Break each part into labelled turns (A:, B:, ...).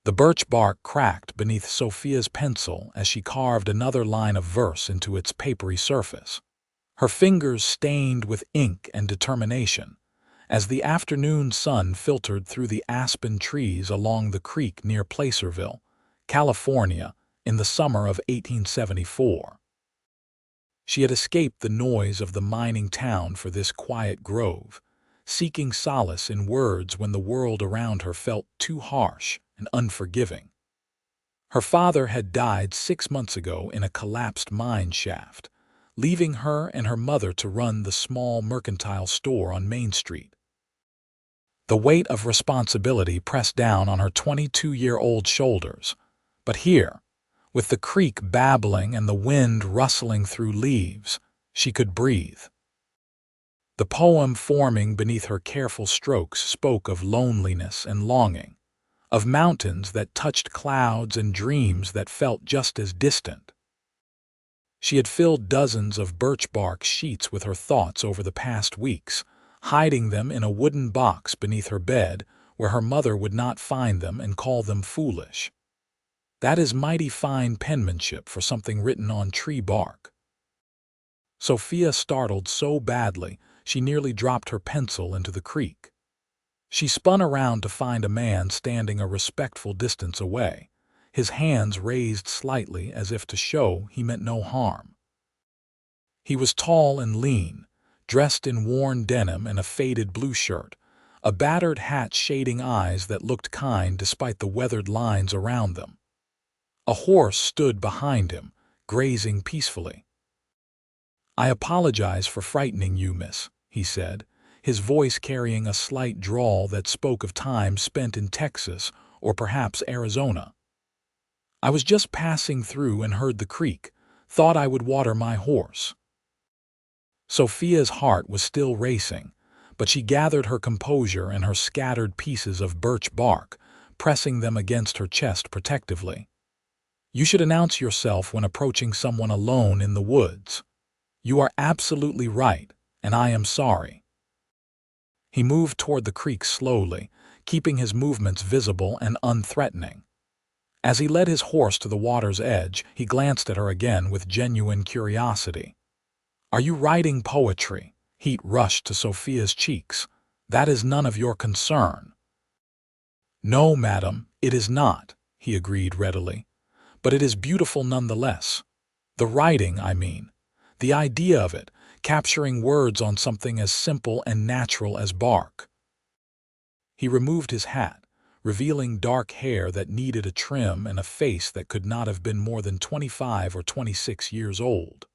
A: The birch bark cracked beneath Sophia's pencil as she carved another line of verse into its papery surface. Her fingers stained with ink and determination, as the afternoon sun filtered through the aspen trees along the creek near Placerville, California, in the summer of 1874. She had escaped the noise of the mining town for this quiet grove, seeking solace in words when the world around her felt too harsh and unforgiving. Her father had died 6 months ago in a collapsed mine shaft, leaving her and her mother to run the small mercantile store on Main Street. The weight of responsibility pressed down on her 22-year-old shoulders, but here, with the creek babbling and the wind rustling through leaves, she could breathe. The poem forming beneath her careful strokes spoke of loneliness and longing, of mountains that touched clouds and dreams that felt just as distant. She had filled dozens of birch bark sheets with her thoughts over the past weeks, hiding them in a wooden box beneath her bed where her mother would not find them and call them foolish. That is mighty fine penmanship for something written on tree bark. Sophia startled so badly she nearly dropped her pencil into the creek. She spun around to find a man standing a respectful distance away, his hands raised slightly as if to show he meant no harm. He was tall and lean, dressed in worn denim and a faded blue shirt, a battered hat shading eyes that looked kind despite the weathered lines around them. A horse stood behind him, grazing peacefully. "I apologize for frightening you, miss," he said, his voice carrying a slight drawl that spoke of time spent in Texas or perhaps Arizona. "I was just passing through and heard the creek, thought I would water my horse." Sophia's heart was still racing, but she gathered her composure and her scattered pieces of birch bark, pressing them against her chest protectively. "You should announce yourself when approaching someone alone in the woods. You are absolutely right, and I am sorry." He moved toward the creek slowly, keeping his movements visible and unthreatening. As he led his horse to the water's edge, he glanced at her again with genuine curiosity. "Are you writing poetry?" Heat rushed to Sophia's cheeks. "That is none of your concern." "No, madam, it is not," he agreed readily. "But it is beautiful nonetheless. The writing, I mean. The idea of it, capturing words on something as simple and natural as bark." He removed his hat, revealing dark hair that needed a trim and a face that could not have been more than 25 or 26 years old.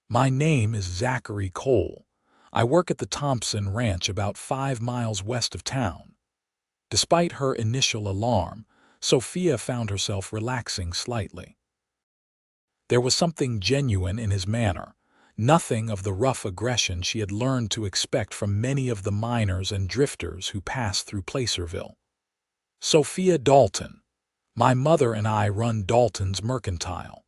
A: "My name is Zachary Cole. I work at the Thompson Ranch about 5 miles west of town." Despite her initial alarm, Sophia found herself relaxing slightly. There was something genuine in his manner, nothing of the rough aggression she had learned to expect from many of the miners and drifters who passed through Placerville. "Sophia Dalton. My mother and I run Dalton's Mercantile."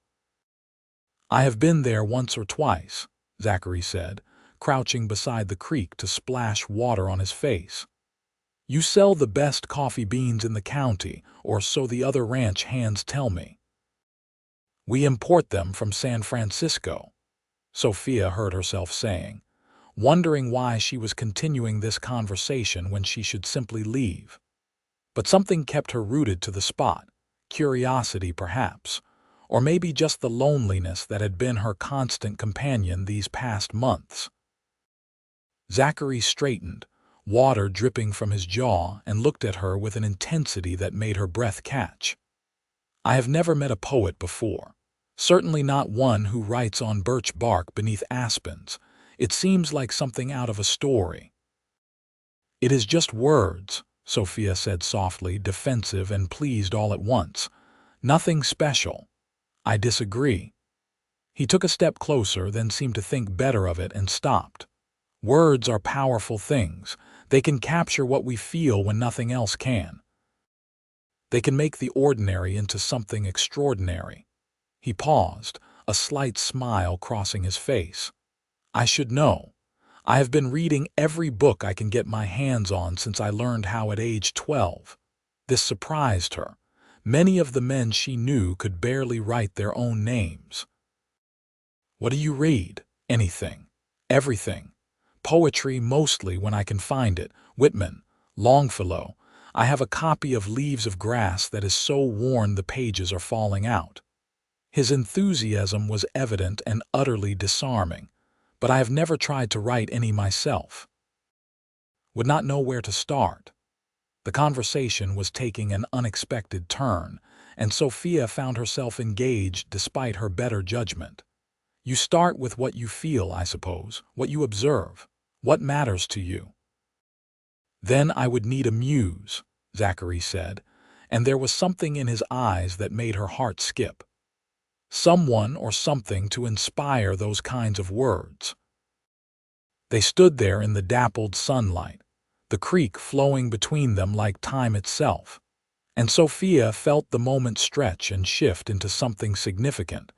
A: "I have been there once or twice," Zachary said, crouching beside the creek to splash water on his face. "You sell the best coffee beans in the county, or so the other ranch hands tell me." "We import them from San Francisco," Sophia heard herself saying, wondering why she was continuing this conversation when she should simply leave. But something kept her rooted to the spot, curiosity perhaps, or maybe just the loneliness that had been her constant companion these past months. Zachary straightened, water dripping from his jaw, and looked at her with an intensity that made her breath catch. "I have never met a poet before. Certainly not one who writes on birch bark beneath aspens. It seems like something out of a story." "It is just words," Sophia said softly, defensive and pleased all at once. "Nothing special." "I disagree." He took a step closer, then seemed to think better of it and stopped. "Words are powerful things. They can capture what we feel when nothing else can. They can make the ordinary into something extraordinary." He paused, a slight smile crossing his face. "I should know. I have been reading every book I can get my hands on since I learned how at age 12. This surprised her, Many of the men she knew could barely write their own names. "What do you read?" "Anything. Everything. Poetry mostly when I can find it. Whitman, Longfellow. I have a copy of Leaves of Grass that is so worn the pages are falling out." His enthusiasm was evident and utterly disarming, but I have never tried to write any myself. Would not know where to start. The conversation was taking an unexpected turn, and Sophia found herself engaged despite her better judgment. "You start with what you feel, I suppose, what you observe, what matters to you." "Then I would need a muse," Zachary said, and there was something in his eyes that made her heart skip. Someone or something to inspire those kinds of words. They stood there in the dappled sunlight, the creek flowing between them like time itself, and Sophia felt the moment stretch and shift into something significant,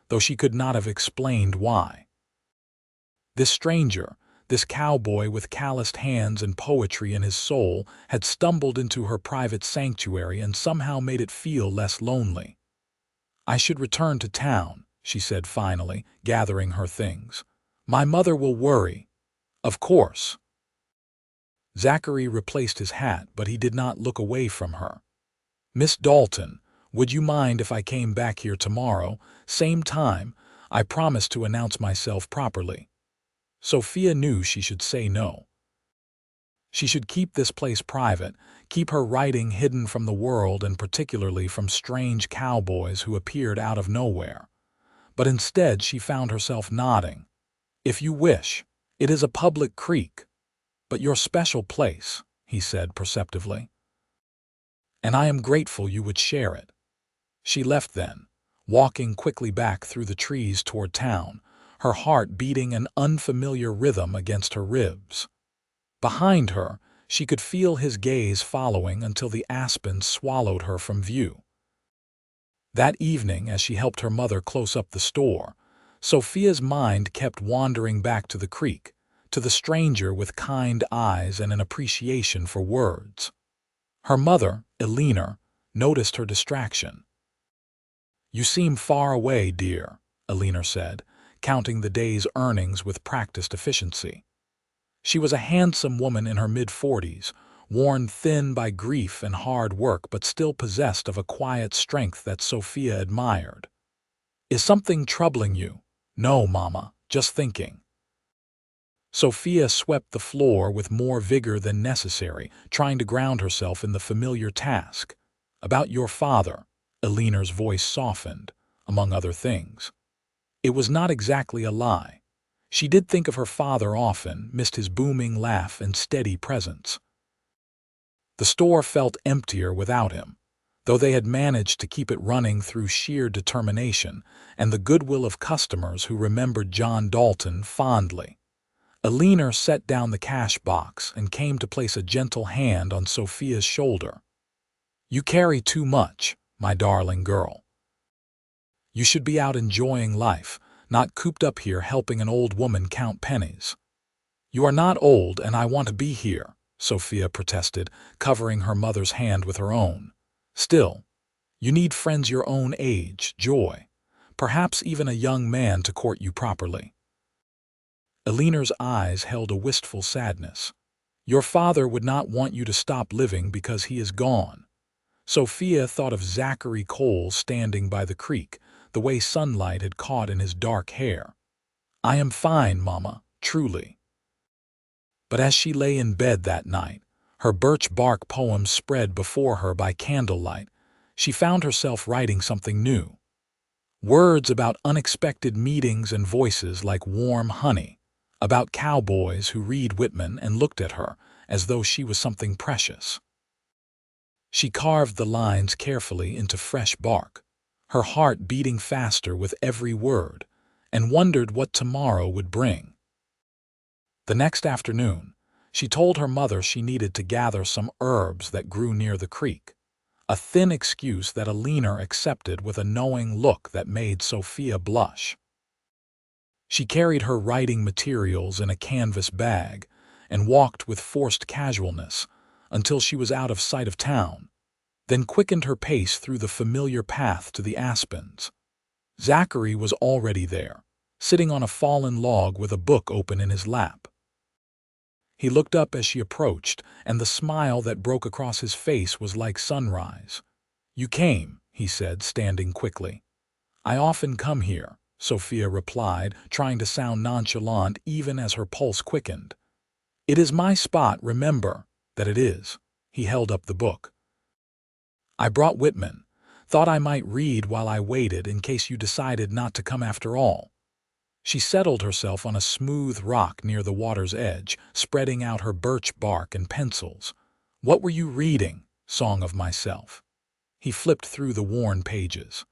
A: though she could not have explained why. This stranger, this cowboy with calloused hands and poetry in his soul, had stumbled into her private sanctuary and somehow made it feel less lonely. "I should return to town," she said finally, gathering her things. "My mother will worry." "Of course." Zachary replaced his hat, but he did not look away from her. "Miss Dalton, would you mind if I came back here tomorrow, same time? I promise to announce myself properly." Sophia knew she should say no. She should keep this place private, keep her writing hidden from the world and particularly from strange cowboys who appeared out of nowhere. But instead she found herself nodding. "If you wish. It is a public creek. But your special place," he said perceptively. "And I am grateful you would share it." She left then, walking quickly back through the trees toward town, her heart beating an unfamiliar rhythm against her ribs. Behind her, she could feel his gaze following until the aspens swallowed her from view. That evening, as she helped her mother close up the store, Sophia's mind kept wandering back to the creek, to the stranger with kind eyes and an appreciation for words. Her mother, Eleanor, noticed her distraction. "You seem far away, dear," Eleanor said, counting the day's earnings with practiced efficiency. She was a handsome woman in her mid-40s, worn thin by grief and hard work but still possessed of a quiet strength that Sophia admired. "Is something troubling you?" "No, Mama, just thinking." Sophia swept the floor with more vigor than necessary, trying to ground herself in the familiar task. "About your father," Eleanor's voice softened, among other things. It was not exactly a lie. She did think of her father often, missed his booming laugh and steady presence. The store felt emptier without him, though they had managed to keep it running through sheer determination and the goodwill of customers who remembered John Dalton fondly. Eleanor set down the cash box and came to place a gentle hand on Sophia's shoulder. "You carry too much, my darling girl. You should be out enjoying life, not cooped up here helping an old woman count pennies." "You are not old, and I want to be here," Sophia protested, covering her mother's hand with her own. "Still, you need friends your own age, Joy, perhaps even a young man to court you properly." Eleanor's eyes held a wistful sadness. "Your father would not want you to stop living because he is gone." Sophia thought of Zachary Cole standing by the creek, the way sunlight had caught in his dark hair. "I am fine, Mama, truly." But as she lay in bed that night, her birch bark poem spread before her by candlelight, she found herself writing something new. Words about unexpected meetings and voices like warm honey, about cowboys who read Whitman and looked at her as though she was something precious. She carved the lines carefully into fresh bark, her heart beating faster with every word, and wondered what tomorrow would bring. The next afternoon, she told her mother she needed to gather some herbs that grew near the creek, a thin excuse that Eleanor accepted with a knowing look that made Sophia blush. She carried her writing materials in a canvas bag and walked with forced casualness until she was out of sight of town. then quickened her pace through the familiar path to the aspens. Zachary was already there, sitting on a fallen log with a book open in his lap. He looked up as she approached, and the smile that broke across his face was like sunrise. "You came," he said, standing quickly. "I often come here," Sophia replied, trying to sound nonchalant even as her pulse quickened. "It is my spot, remember that it is." He held up the book. "I brought Whitman. Thought I might read while I waited in case you decided not to come after all." She settled herself on a smooth rock near the water's edge, spreading out her birch bark and pencils. "What were you reading?" "Song of Myself." He flipped through the worn pages.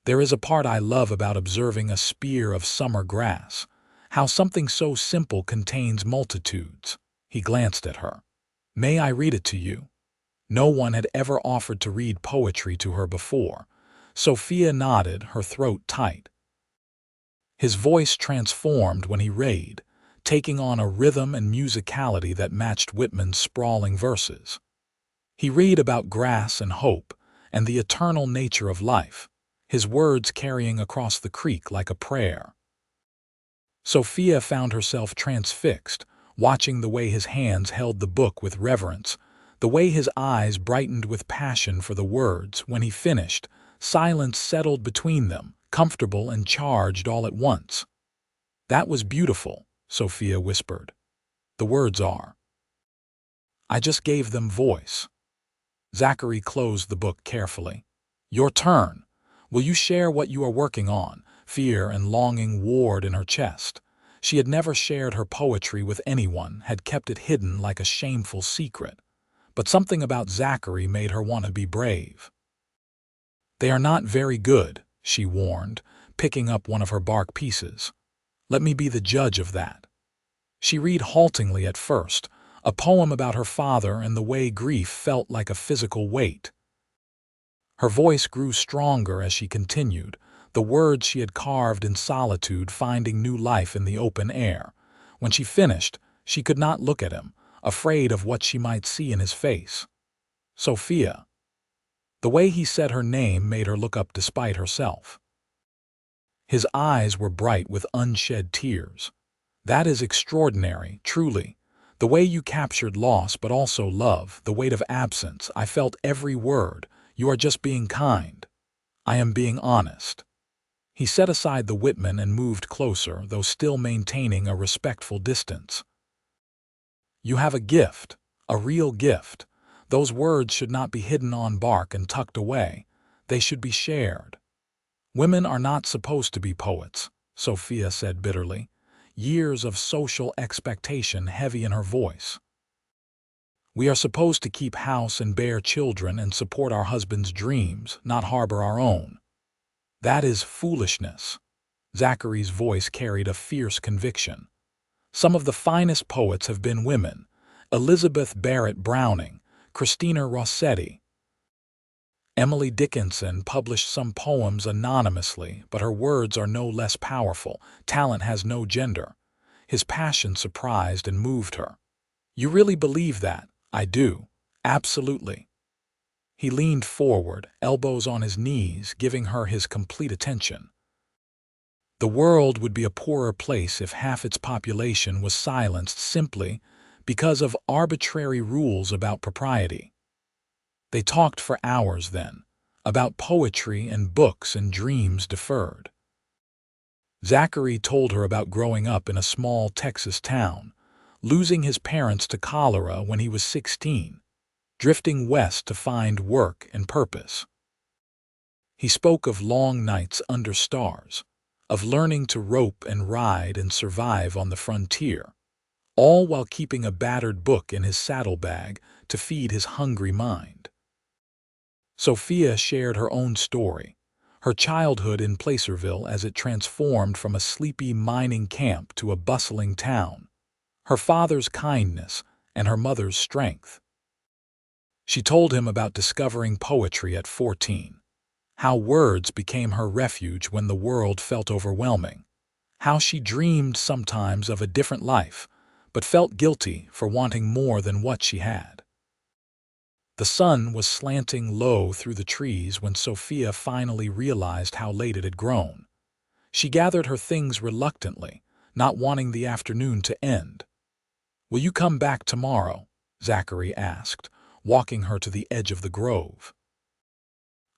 A: "There is a part I love about observing a spear of summer grass, how something so simple contains multitudes." He glanced at her. "May I read it to you?" No one had ever offered to read poetry to her before. Sophia nodded, her throat tight. His voice transformed when he read, taking on a rhythm and musicality that matched Whitman's sprawling verses. He read about grass and hope, and the eternal nature of life, his words carrying across the creek like a prayer. Sophia found herself transfixed, watching the way his hands held the book with reverence, the way his eyes brightened with passion for the words. When he finished, silence settled between them, comfortable and charged all at once. "That was beautiful," Sophia whispered. "The words are. I just gave them voice." Zachary closed the book carefully. "Your turn. Will you share what you are working on?" Fear and longing warred in her chest. She had never shared her poetry with anyone, had kept it hidden like a shameful secret. But something about Zachary made her want to be brave. "They are not very good," she warned, picking up one of her bark pieces. "Let me be the judge of that." She read haltingly at first, a poem about her father and the way grief felt like a physical weight. Her voice grew stronger as she continued, the words she had carved in solitude finding new life in the open air. When she finished, she could not look at him, afraid of what she might see in his face. "Sophia." The way he said her name made her look up despite herself. His eyes were bright with unshed tears. "That is extraordinary, truly. The way you captured loss but also love, the weight of absence. I felt every word. You are just being kind." "I am being honest." He set aside the Whitman and moved closer, though still maintaining a respectful distance. "You have a gift, a real gift. Those words should not be hidden on bark and tucked away. They should be shared." "Women are not supposed to be poets," Sophia said bitterly, years of social expectation heavy in her voice. "We are supposed to keep house and bear children and support our husbands' dreams, not harbor our own." "That is foolishness." Zachary's voice carried a fierce conviction. "Some of the finest poets have been women. Elizabeth Barrett Browning, Christina Rossetti. Emily Dickinson published some poems anonymously, but her words are no less powerful. Talent has no gender." His passion surprised and moved her. "You really believe that?" "I do. Absolutely." He leaned forward, elbows on his knees, giving her his complete attention. "The world would be a poorer place if half its population was silenced simply because of arbitrary rules about propriety." They talked for hours then, about poetry and books and dreams deferred. Zachary told her about growing up in a small Texas town, losing his parents to cholera when he was 16, drifting west to find work and purpose. He spoke of long nights under stars, of learning to rope and ride and survive on the frontier, all while keeping a battered book in his saddlebag to feed his hungry mind. Sophia shared her own story, her childhood in Placerville as it transformed from a sleepy mining camp to a bustling town, her father's kindness and her mother's strength. She told him about discovering poetry at 14, how words became her refuge when the world felt overwhelming, how she dreamed sometimes of a different life, but felt guilty for wanting more than what she had. The sun was slanting low through the trees when Sophia finally realized how late it had grown. She gathered her things reluctantly, not wanting the afternoon to end. "Will you come back tomorrow?" Zachary asked, walking her to the edge of the grove.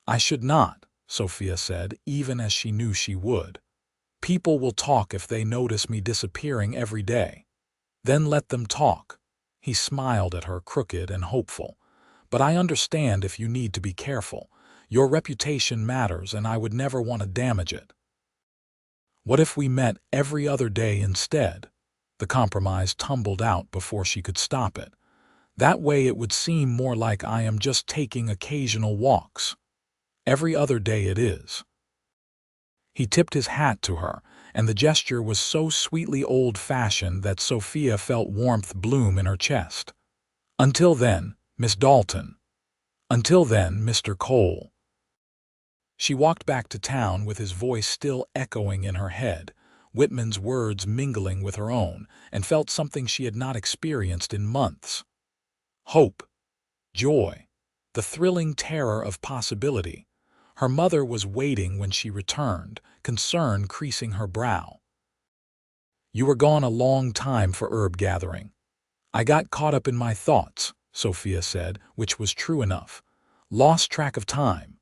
A: "I should not," Sophia said, even as she knew she would. "People will talk if they notice me disappearing every day." "Then let them talk." He smiled at her, crooked and hopeful. "But I understand if you need to be careful. Your reputation matters, and I would never want to damage it." "What if we met every other day instead?" The compromise tumbled out before she could stop it. "That way it would seem more like I am just taking occasional walks." "Every other day it is." He tipped his hat to her, and the gesture was so sweetly old-fashioned that Sophia felt warmth bloom in her chest. "Until then, Miss Dalton." "Until then, Mr. Cole." She walked back to town with his voice still echoing in her head, Whitman's words mingling with her own, and felt something she had not experienced in months. Hope, joy, the thrilling terror of possibility. Her mother was waiting when she returned, concern creasing her brow. "You were gone a long time for herb gathering." "I got caught up in my thoughts," Sophia said, which was true enough. "Lost track of time."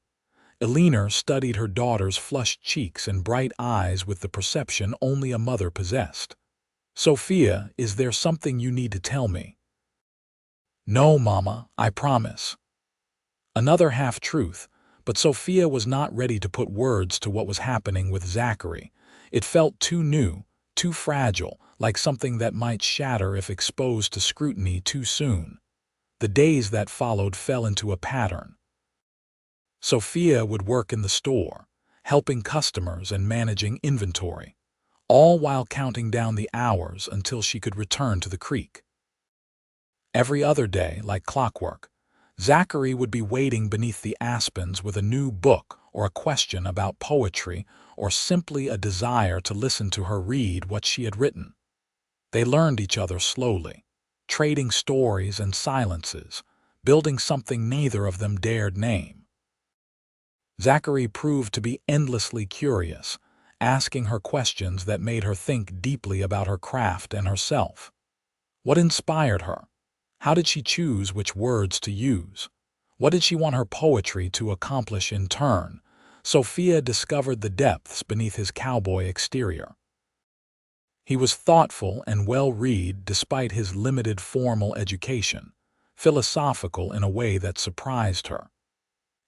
A: Eleanor studied her daughter's flushed cheeks and bright eyes with the perception only a mother possessed. "Sophia, is there something you need to tell me?" "No, Mama, I promise." Another half-truth, but Sophia was not ready to put words to what was happening with Zachary. It felt too new, too fragile, like something that might shatter if exposed to scrutiny too soon. The days that followed fell into a pattern. Sophia would work in the store, helping customers and managing inventory, all while counting down the hours until she could return to the creek. Every other day, like clockwork, Zachary would be waiting beneath the aspens with a new book or a question about poetry or simply a desire to listen to her read what she had written. They learned each other slowly, trading stories and silences, building something neither of them dared name. Zachary proved to be endlessly curious, asking her questions that made her think deeply about her craft and herself. What inspired her? How did she choose which words to use? What did she want her poetry to accomplish in turn? Sophia discovered the depths beneath his cowboy exterior. He was thoughtful and well-read despite his limited formal education, philosophical in a way that surprised her.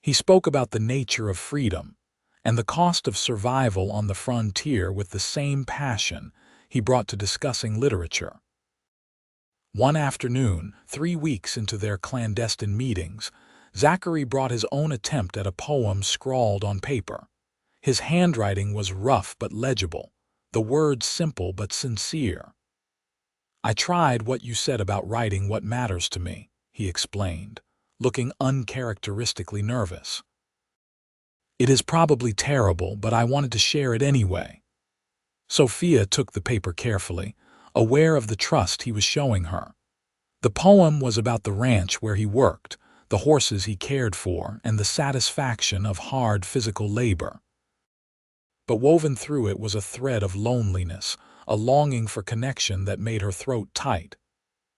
A: He spoke about the nature of freedom and the cost of survival on the frontier with the same passion he brought to discussing literature. One afternoon, 3 weeks into their clandestine meetings, Zachary brought his own attempt at a poem scrawled on paper. His handwriting was rough but legible, the words simple but sincere. "I tried what you said about writing what matters to me," he explained, looking uncharacteristically nervous. "It is probably terrible, but I wanted to share it anyway." Sophia took the paper carefully, aware of the trust he was showing her. The poem was about the ranch where he worked, the horses he cared for, and the satisfaction of hard physical labor. But woven through it was a thread of loneliness, a longing for connection that made her throat tight.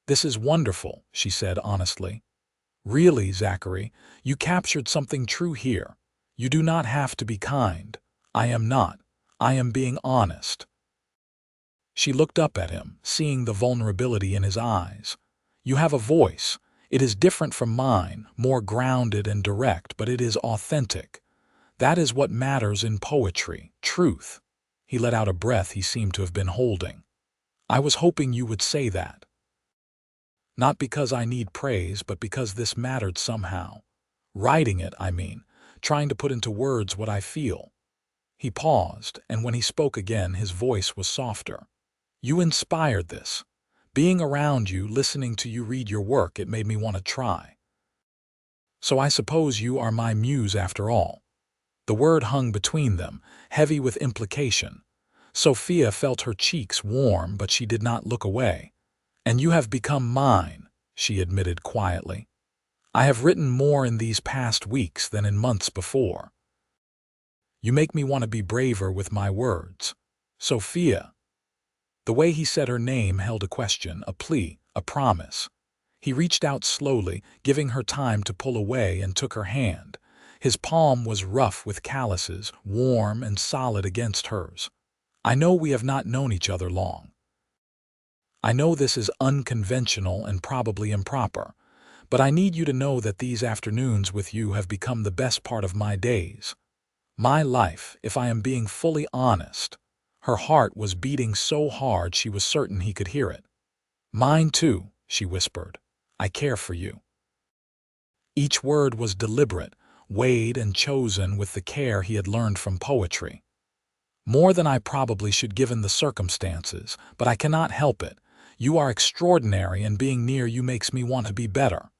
A: "This is wonderful," she said honestly. "Really, Zachary, you captured something true here. You do not have to be kind. I am not. I am being honest." She looked up at him, seeing the vulnerability in his eyes. "You have a voice. It is different from mine, more grounded and direct, but it is authentic. That is what matters in poetry, truth." He let out a breath he seemed to have been holding. "I was hoping you would say that. Not because I need praise, but because this mattered somehow. Writing it, I mean, trying to put into words what I feel." He paused, and when he spoke again, his voice was softer. "You inspired this. Being around you, listening to you read your work, it made me want to try. So I suppose you are my muse after all." The word hung between them, heavy with implication. Sophia felt her cheeks warm, but she did not look away. "And you have become mine," she admitted quietly. I have written more in these past weeks than in months before. You make me want to be braver with my words. Sophia. The way he said her name held a question, a plea, a promise. He reached out slowly, giving her time to pull away, and took her hand. His palm was rough with calluses, warm and solid against hers. I know we have not known each other long. I know this is unconventional and probably improper, but I need you to know that these afternoons with you have become the best part of my days. My life, if I am being fully honest. Her heart was beating so hard she was certain he could hear it. Mine too, she whispered. I care for you. Each word was deliberate, weighed and chosen with the care he had learned from poetry. More than I probably should given the circumstances, but I cannot help it. You are extraordinary, and being near you makes me want to be better,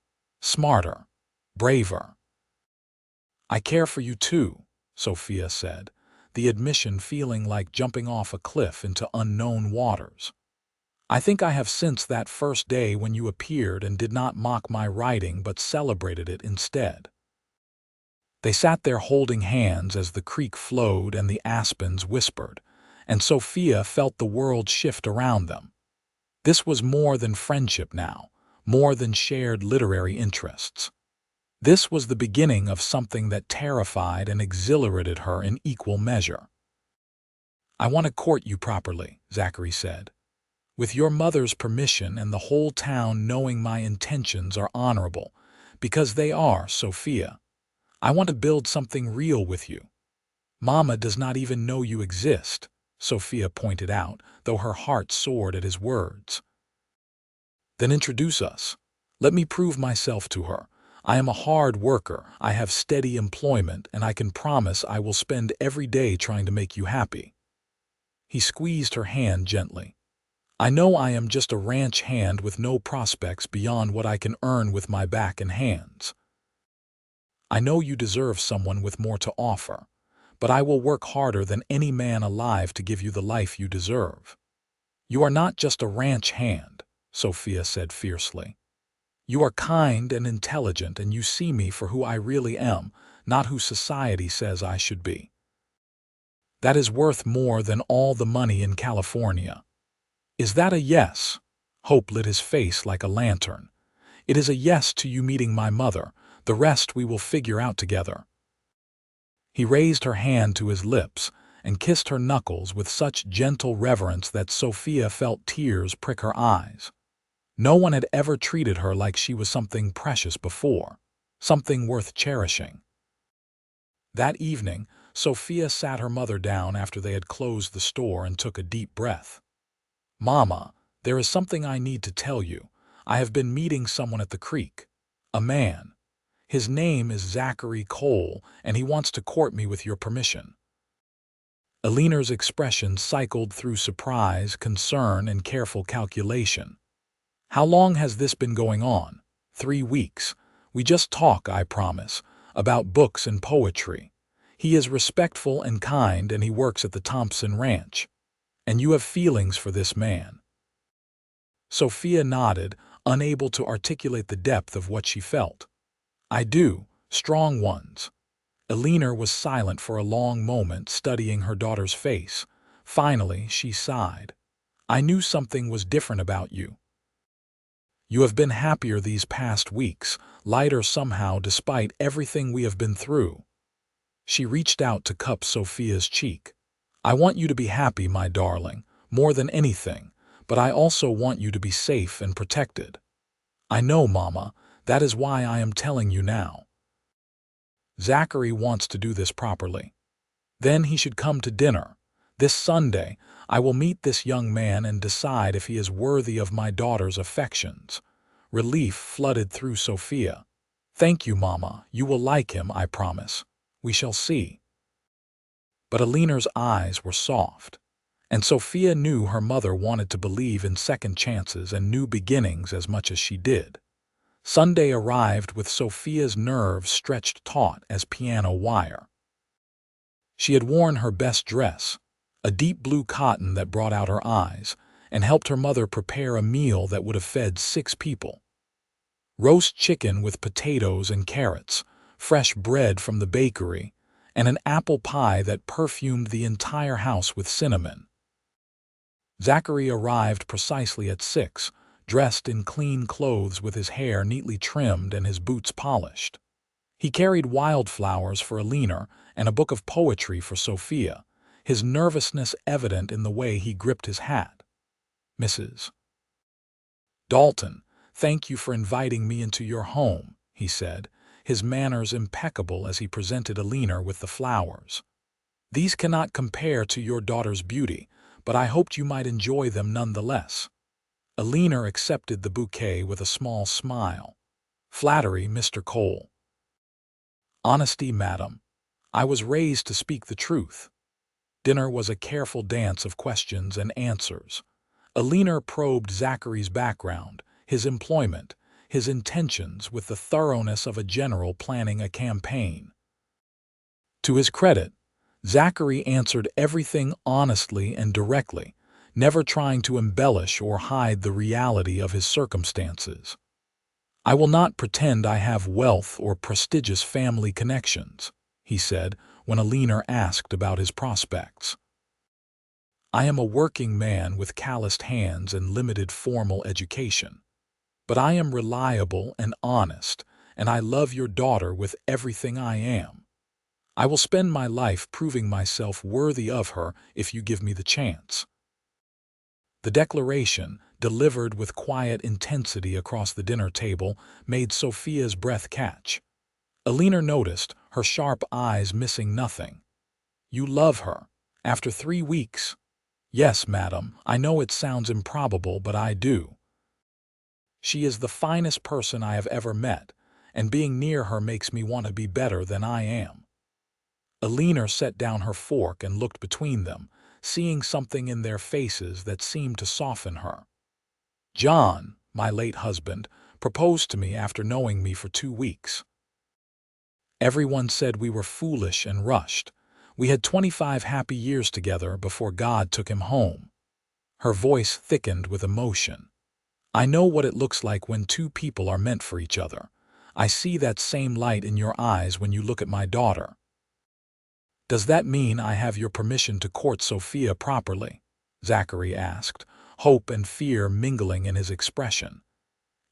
A: smarter, braver. I care for you too, Sophia said, the admission feeling like jumping off a cliff into unknown waters. I think I have since that first day when you appeared and did not mock my writing but celebrated it instead. They sat there holding hands as the creek flowed and the aspens whispered, and Sophia felt the world shift around them. This was more than friendship now, more than shared literary interests. This was the beginning of something that terrified and exhilarated her in equal measure. I want to court you properly, Zachary said. With your mother's permission and the whole town knowing my intentions are honorable, because they are, Sophia. I want to build something real with you. Mama does not even know you exist, Sophia pointed out, though her heart soared at his words. Then introduce us. Let me prove myself to her. I am a hard worker, I have steady employment, and I can promise I will spend every day trying to make you happy. He squeezed her hand gently. I know I am just a ranch hand with no prospects beyond what I can earn with my back and hands. I know you deserve someone with more to offer, but I will work harder than any man alive to give you the life you deserve. You are not just a ranch hand, Sophia said fiercely. You are kind and intelligent, and you see me for who I really am, not who society says I should be. That is worth more than all the money in California. Is that a yes? Hope lit his face like a lantern. It is a yes to you meeting my mother. The rest we will figure out together. He raised her hand to his lips and kissed her knuckles with such gentle reverence that Sophia felt tears prick her eyes. No one had ever treated her like she was something precious before, something worth cherishing. That evening, Sophia sat her mother down after they had closed the store and took a deep breath. Mama, there is something I need to tell you. I have been meeting someone at the creek. A man. His name is Zachary Cole, and he wants to court me with your permission. Eleanor's expression cycled through surprise, concern, and careful calculation. How long has this been going on? 3 weeks. We just talk, I promise, about books and poetry. He is respectful and kind, and he works at the Thompson Ranch. And you have feelings for this man. Sophia nodded, unable to articulate the depth of what she felt. I do, strong ones. Eleanor was silent for a long moment, studying her daughter's face. Finally, she sighed. I knew something was different about you. You have been happier these past weeks, lighter somehow despite everything we have been through. She reached out to cup Sophia's cheek. I want you to be happy, my darling, more than anything, but I also want you to be safe and protected. I know, Mama, that is why I am telling you now. Zachary wants to do this properly. Then he should come to dinner. This Sunday, I will meet this young man and decide if he is worthy of my daughter's affections. Relief flooded through Sophia. Thank you, Mama. You will like him, I promise. We shall see. But Eleanor's eyes were soft, and Sophia knew her mother wanted to believe in second chances and new beginnings as much as she did. Sunday arrived with Sophia's nerves stretched taut as piano wire. She had worn her best dress, a deep blue cotton that brought out her eyes, and helped her mother prepare a meal that would have fed 6 people. roast chicken with potatoes and carrots, fresh bread from the bakery, and an apple pie that perfumed the entire house with cinnamon. Zachary arrived precisely at 6, dressed in clean clothes with his hair neatly trimmed and his boots polished. He carried wildflowers for Alina and a book of poetry for Sophia, his nervousness evident in the way he gripped his hat. "Mrs. Dalton, thank you for inviting me into your home," he said, his manners impeccable as he presented Alina with the flowers. "These cannot compare to your daughter's beauty, but I hoped you might enjoy them nonetheless." Alina accepted the bouquet with a small smile. "Flattery, Mr. Cole." "Honesty, madam. I was raised to speak the truth." Dinner was a careful dance of questions and answers. Alina probed Zachary's background, his employment, his intentions with the thoroughness of a general planning a campaign. To his credit, Zachary answered everything honestly and directly, never trying to embellish or hide the reality of his circumstances. "I will not pretend I have wealth or prestigious family connections," he said when Alina asked about his prospects. "I am a working man with calloused hands and limited formal education. But I am reliable and honest, and I love your daughter with everything I am. I will spend my life proving myself worthy of her if you give me the chance." The declaration, delivered with quiet intensity across the dinner table, made Sophia's breath catch. Alina noticed, her sharp eyes missing nothing. "You love her? After 3 weeks?" "Yes, madam. I know it sounds improbable, but I do. She is the finest person I have ever met, and being near her makes me want to be better than I am." Alina set down her fork and looked between them, seeing something in their faces that seemed to soften her. "John, my late husband, proposed to me after knowing me for 2 weeks. Everyone said we were foolish and rushed. We had 25 happy years together before God took him home." Her voice thickened with emotion. "I know what it looks like when 2 people are meant for each other. I see that same light in your eyes when you look at my daughter." "Does that mean I have your permission to court Sophia properly?" Zachary asked, hope and fear mingling in his expression.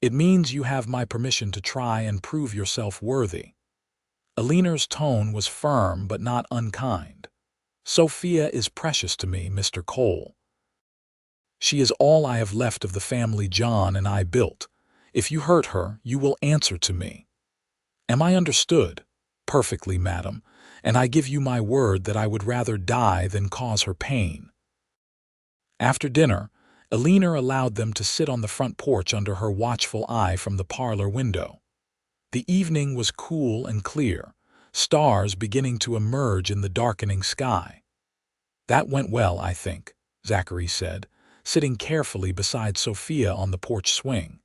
A: "It means you have my permission to try and prove yourself worthy." Alina's tone was firm but not unkind. "Sophia is precious to me, Mr. Cole. She is all I have left of the family John and I built. If you hurt her, you will answer to me." "Am I understood?" "Perfectly, madam, and I give you my word that I would rather die than cause her pain." After dinner, Alina allowed them to sit on the front porch under her watchful eye from the parlor window. The evening was cool and clear, stars beginning to emerge in the darkening sky. "That went well, I think," Zachary said, sitting carefully beside Sophia on the porch swing.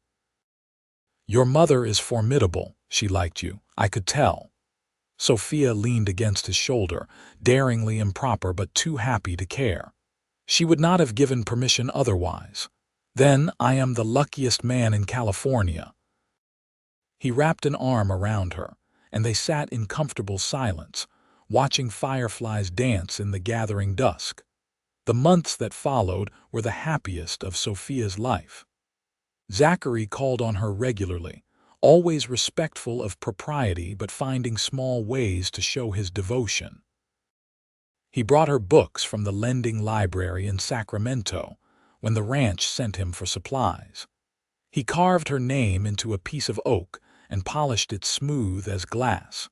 A: "Your mother is formidable. She liked you, I could tell." Sophia leaned against his shoulder, daringly improper but too happy to care. "She would not have given permission otherwise. Then I am the luckiest man in California." He wrapped an arm around her, and they sat in comfortable silence, watching fireflies dance in the gathering dusk. The months that followed were the happiest of Sophia's life. Zachary called on her regularly, always respectful of propriety but finding small ways to show his devotion. He brought her books from the lending library in Sacramento when the ranch sent him for supplies. He carved her name into a piece of oak and polished it smooth as glass.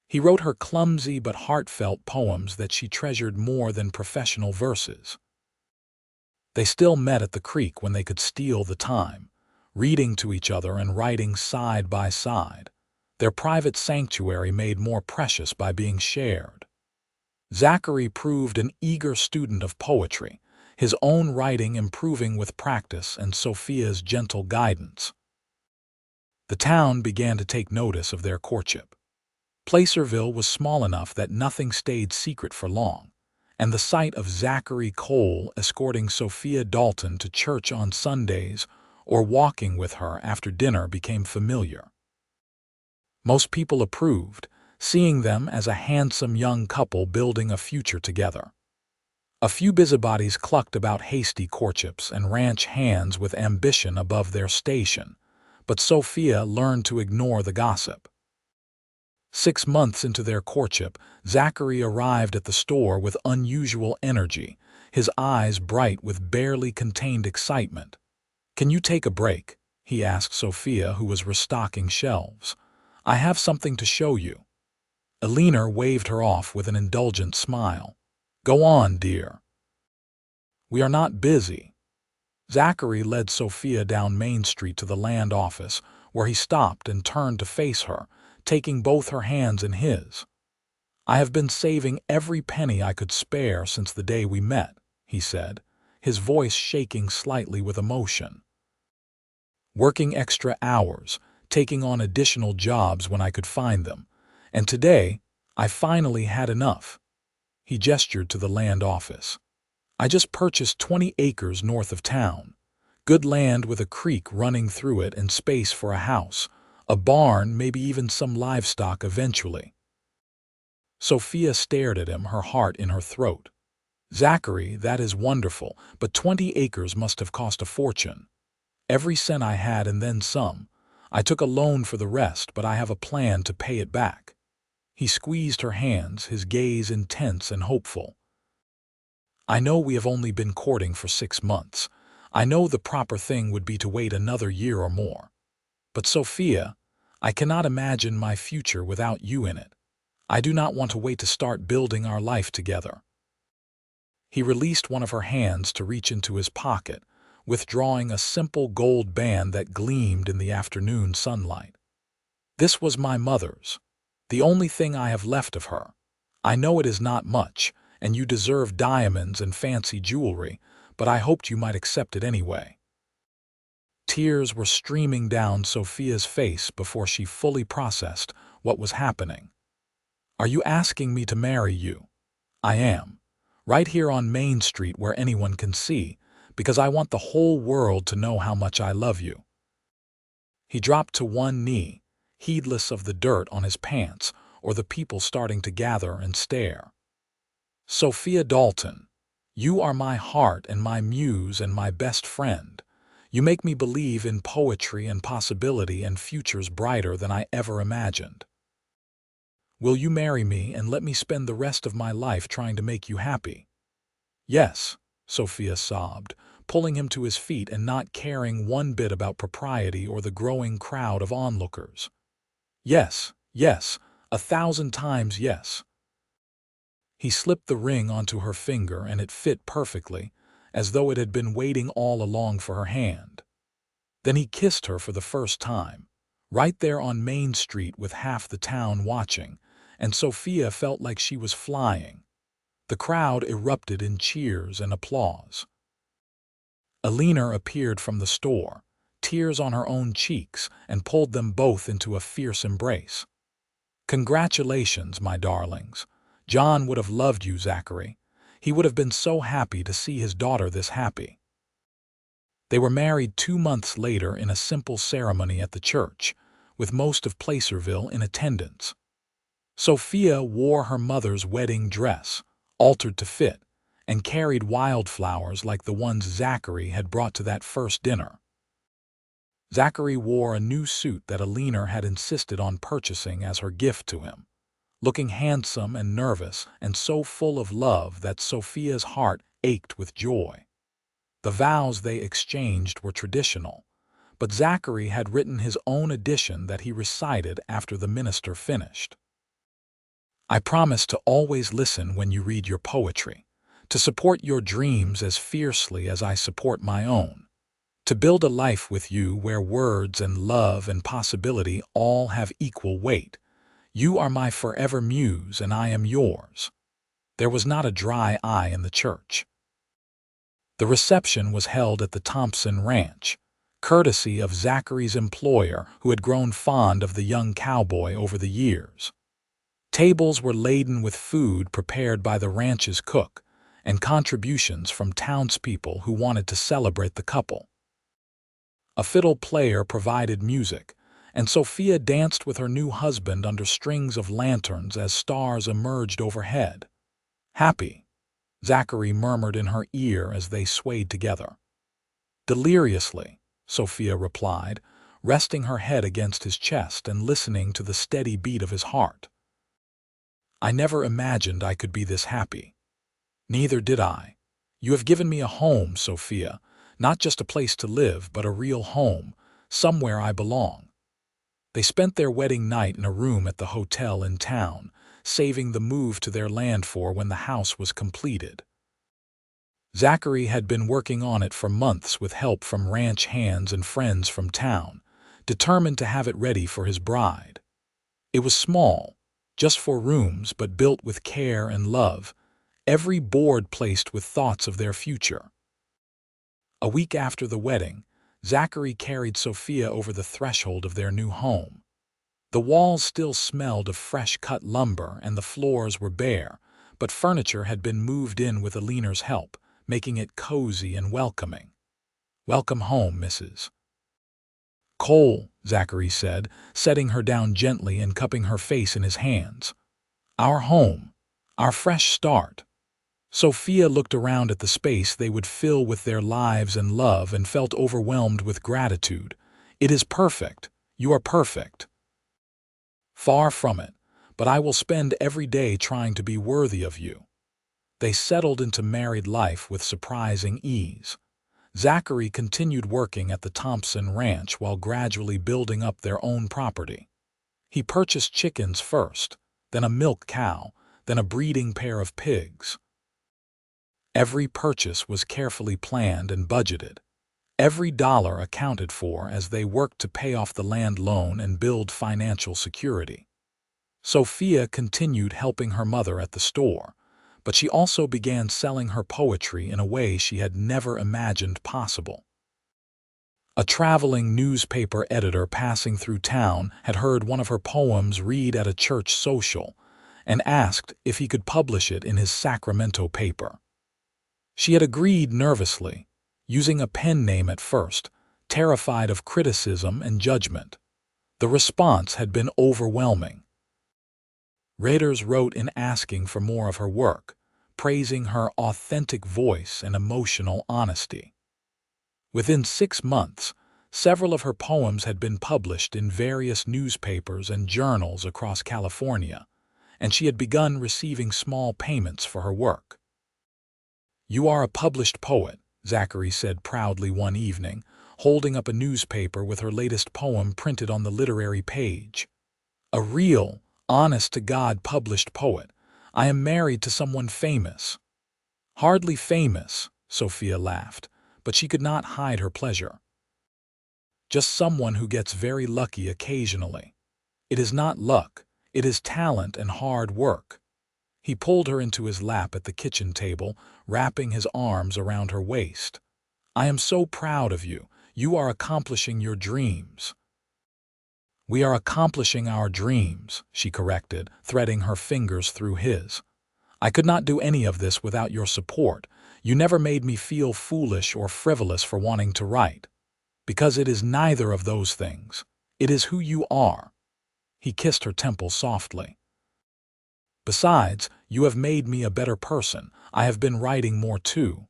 A: He wrote her clumsy but heartfelt poems that she treasured more than professional verses. They still met at the creek when they could steal the time, reading to each other and writing side by side, their private sanctuary made more precious by being shared. Zachary proved an eager student of poetry, his own writing improving with practice and Sophia's gentle guidance. The town began to take notice of their courtship. Placerville was small enough that nothing stayed secret for long, and the sight of Zachary Cole escorting Sophia Dalton to church on Sundays or walking with her after dinner became familiar. Most people approved, seeing them as a handsome young couple building a future together. A few busybodies clucked about hasty courtships and ranch hands with ambition above their station, but Sophia learned to ignore the gossip. 6 months into their courtship, Zachary arrived at the store with unusual energy, his eyes bright with barely contained excitement. "Can you take a break?" he asked Sophia, who was restocking shelves. "I have something to show you." Eleanor waved her off with an indulgent smile. "Go on, dear." "We are not busy." Zachary led Sophia down Main Street to the land office, where he stopped and turned to face her, taking both her hands in his. "I have been saving every penny I could spare since the day we met," he said, his voice shaking slightly with emotion. "Working extra hours, taking on additional jobs when I could find them, and today I finally had enough." He gestured to the land office. "I just purchased 20 acres north of town. Good land with a creek running through it and space for a house, a barn, maybe even some livestock eventually." Sophia stared at him, her heart in her throat. "Zachary, that is wonderful, but 20 acres must have cost a fortune." "Every cent I had and then some. I took a loan for the rest, but I have a plan to pay it back." He squeezed her hands, his gaze intense and hopeful. "I know we have only been courting for 6 months. I know the proper thing would be to wait another year or more. But Sophia, I cannot imagine my future without you in it. I do not want to wait to start building our life together." He released one of her hands to reach into his pocket, withdrawing a simple gold band that gleamed in the afternoon sunlight. "This was my mother's, the only thing I have left of her. I know it is not much, and you deserve diamonds and fancy jewelry, but I hoped you might accept it anyway." Tears were streaming down Sophia's face before she fully processed what was happening. "Are you asking me to marry you?" "I am. Right here on Main Street where anyone can see, because I want the whole world to know how much I love you." He dropped to one knee, heedless of the dirt on his pants or the people starting to gather and stare. "Sophia Dalton, you are my heart and my muse and my best friend. You make me believe in poetry and possibility and futures brighter than I ever imagined. Will you marry me and let me spend the rest of my life trying to make you happy?" "Yes," Sophia sobbed, pulling him to his feet and not caring one bit about propriety or the growing crowd of onlookers. "Yes, yes, 1,000 times yes." He slipped the ring onto her finger and it fit perfectly, as though it had been waiting all along for her hand. Then he kissed her for the first time, right there on Main Street with half the town watching, and Sophia felt like she was flying. The crowd erupted in cheers and applause. Eleanor appeared from the store, tears on her own cheeks, and pulled them both into a fierce embrace. "Congratulations, my darlings. John would have loved you, Zachary. He would have been so happy to see his daughter this happy." They were married 2 months later in a simple ceremony at the church, with most of Placerville in attendance. Sophia wore her mother's wedding dress, altered to fit, and carried wildflowers like the ones Zachary had brought to that first dinner. Zachary wore a new suit that Eleanor had insisted on purchasing as her gift to him, looking handsome and nervous and so full of love that Sophia's heart ached with joy. The vows they exchanged were traditional, but Zachary had written his own edition that he recited after the minister finished. "I promise to always listen when you read your poetry, to support your dreams as fiercely as I support my own, to build a life with you where words and love and possibility all have equal weight. You are my forever muse and I am yours." There was not a dry eye in the church. The reception was held at the Thompson Ranch, courtesy of Zachary's employer who had grown fond of the young cowboy over the years. Tables were laden with food prepared by the ranch's cook and contributions from townspeople who wanted to celebrate the couple. A fiddle player provided music, and Sophia danced with her new husband under strings of lanterns as stars emerged overhead. "Happy," Zachary murmured in her ear as they swayed together. "Deliriously," Sophia replied, resting her head against his chest and listening to the steady beat of his heart. "I never imagined I could be this happy." "Neither did I. You have given me a home, Sophia, not just a place to live, but a real home, somewhere I belong." They spent their wedding night in a room at the hotel in town, saving the move to their land for when the house was completed. Zachary had been working on it for months with help from ranch hands and friends from town, determined to have it ready for his bride. It was small, just 4 rooms, but built with care and love, every board placed with thoughts of their future. A week after the wedding, Zachary carried Sophia over the threshold of their new home. The walls still smelled of fresh-cut lumber and the floors were bare, but furniture had been moved in with Alina's help, making it cozy and welcoming. "Welcome home, Mrs. Cole," Zachary said, setting her down gently and cupping her face in his hands. "Our home, our fresh start." Sophia looked around at the space they would fill with their lives and love and felt overwhelmed with gratitude. "It is perfect. You are perfect." "Far from it, but I will spend every day trying to be worthy of you." They settled into married life with surprising ease. Zachary continued working at the Thompson Ranch while gradually building up their own property. He purchased chickens first, then a milk cow, then a breeding pair of pigs. Every purchase was carefully planned and budgeted. Every dollar accounted for as they worked to pay off the land loan and build financial security. Sophia continued helping her mother at the store, but she also began selling her poetry in a way she had never imagined possible. A traveling newspaper editor passing through town had heard one of her poems read at a church social and asked if he could publish it in his Sacramento paper. She had agreed nervously, using a pen name at first, terrified of criticism and judgment. The response had been overwhelming. Readers wrote in asking for more of her work, praising her authentic voice and emotional honesty. Within 6 months, several of her poems had been published in various newspapers and journals across California, and she had begun receiving small payments for her work. "You are a published poet," Zachary said proudly one evening, holding up a newspaper with her latest poem printed on the literary page. "A real, honest-to-God published poet. I am married to someone famous." "Hardly famous," Sophia laughed, but she could not hide her pleasure. "Just someone who gets very lucky occasionally. It is not luck, it is talent and hard work." He pulled her into his lap at the kitchen table, wrapping his arms around her waist. "I am so proud of you. You are accomplishing your dreams." "We are accomplishing our dreams," she corrected, threading her fingers through his. "I could not do any of this without your support. You never made me feel foolish or frivolous for wanting to write. Because it is neither of those things. It is who you are." He kissed her temple softly. "Besides, you have made me a better person. I have been writing more too.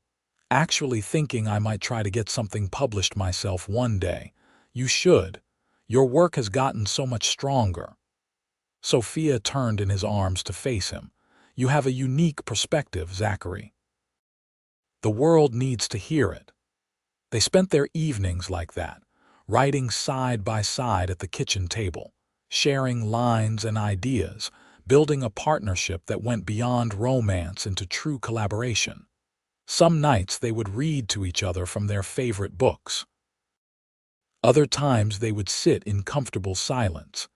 A: Actually thinking I might try to get something published myself one day. You should. Your work has gotten so much stronger." Sophia turned in his arms to face him. "You have a unique perspective, Zachary. The world needs to hear it." They spent their evenings like that, writing side by side at the kitchen table, sharing lines and ideas, building a partnership that went beyond romance into true collaboration. Some nights they would read to each other from their favorite books. Other times they would sit in comfortable silence,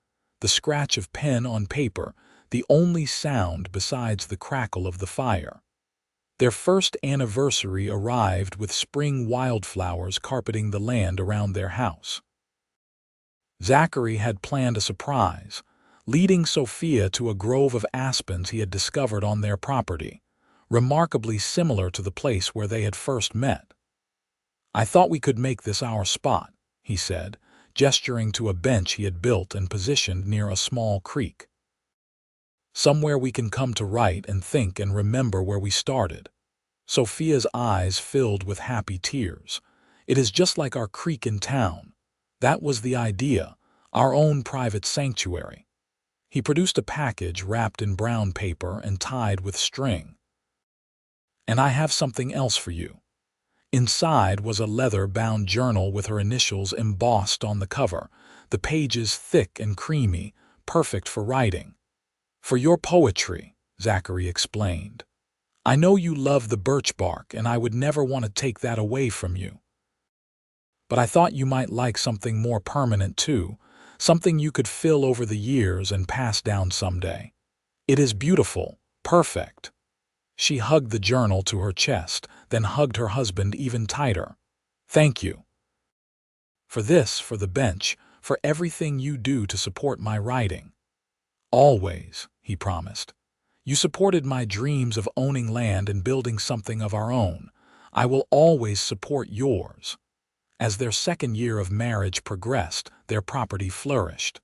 A: the scratch of pen on paper, the only sound besides the crackle of the fire. Their first anniversary arrived with spring wildflowers carpeting the land around their house. Zachary had planned a surprise, leading Sophia to a grove of aspens he had discovered on their property, remarkably similar to the place where they had first met. "I thought we could make this our spot," he said, gesturing to a bench he had built and positioned near a small creek. "Somewhere we can come to write and think and remember where we started." Sophia's eyes filled with happy tears. "It is just like our creek in town. That was the idea, our own private sanctuary." He produced a package wrapped in brown paper and tied with string. "And I have something else for you." Inside was a leather-bound journal with her initials embossed on the cover, the pages thick and creamy, perfect for writing. "For your poetry," Zachary explained. "I know you love the birch bark, and I would never want to take that away from you. But I thought you might like something more permanent too, something you could fill over the years and pass down someday. It is beautiful, perfect." She hugged the journal to her chest, then hugged her husband even tighter. "Thank you. For this, for the bench, for everything you do to support my writing." "Always," he promised. "You supported my dreams of owning land and building something of our own. I will always support yours." As their second year of marriage progressed, their property flourished.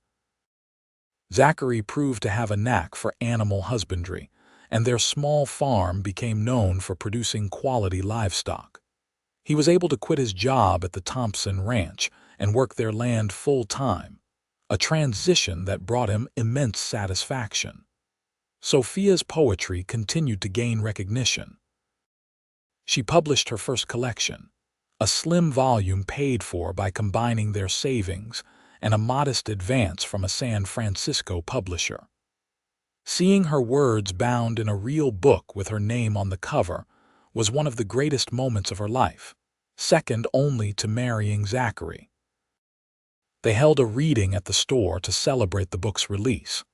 A: Zachary proved to have a knack for animal husbandry, and their small farm became known for producing quality livestock. He was able to quit his job at the Thompson Ranch and work their land full-time, a transition that brought him immense satisfaction. Sophia's poetry continued to gain recognition. She published her first collection, a slim volume paid for by combining their savings and a modest advance from a San Francisco publisher. Seeing her words bound in a real book with her name on the cover was one of the greatest moments of her life, second only to marrying Zachary. They held a reading at the store to celebrate the book's release.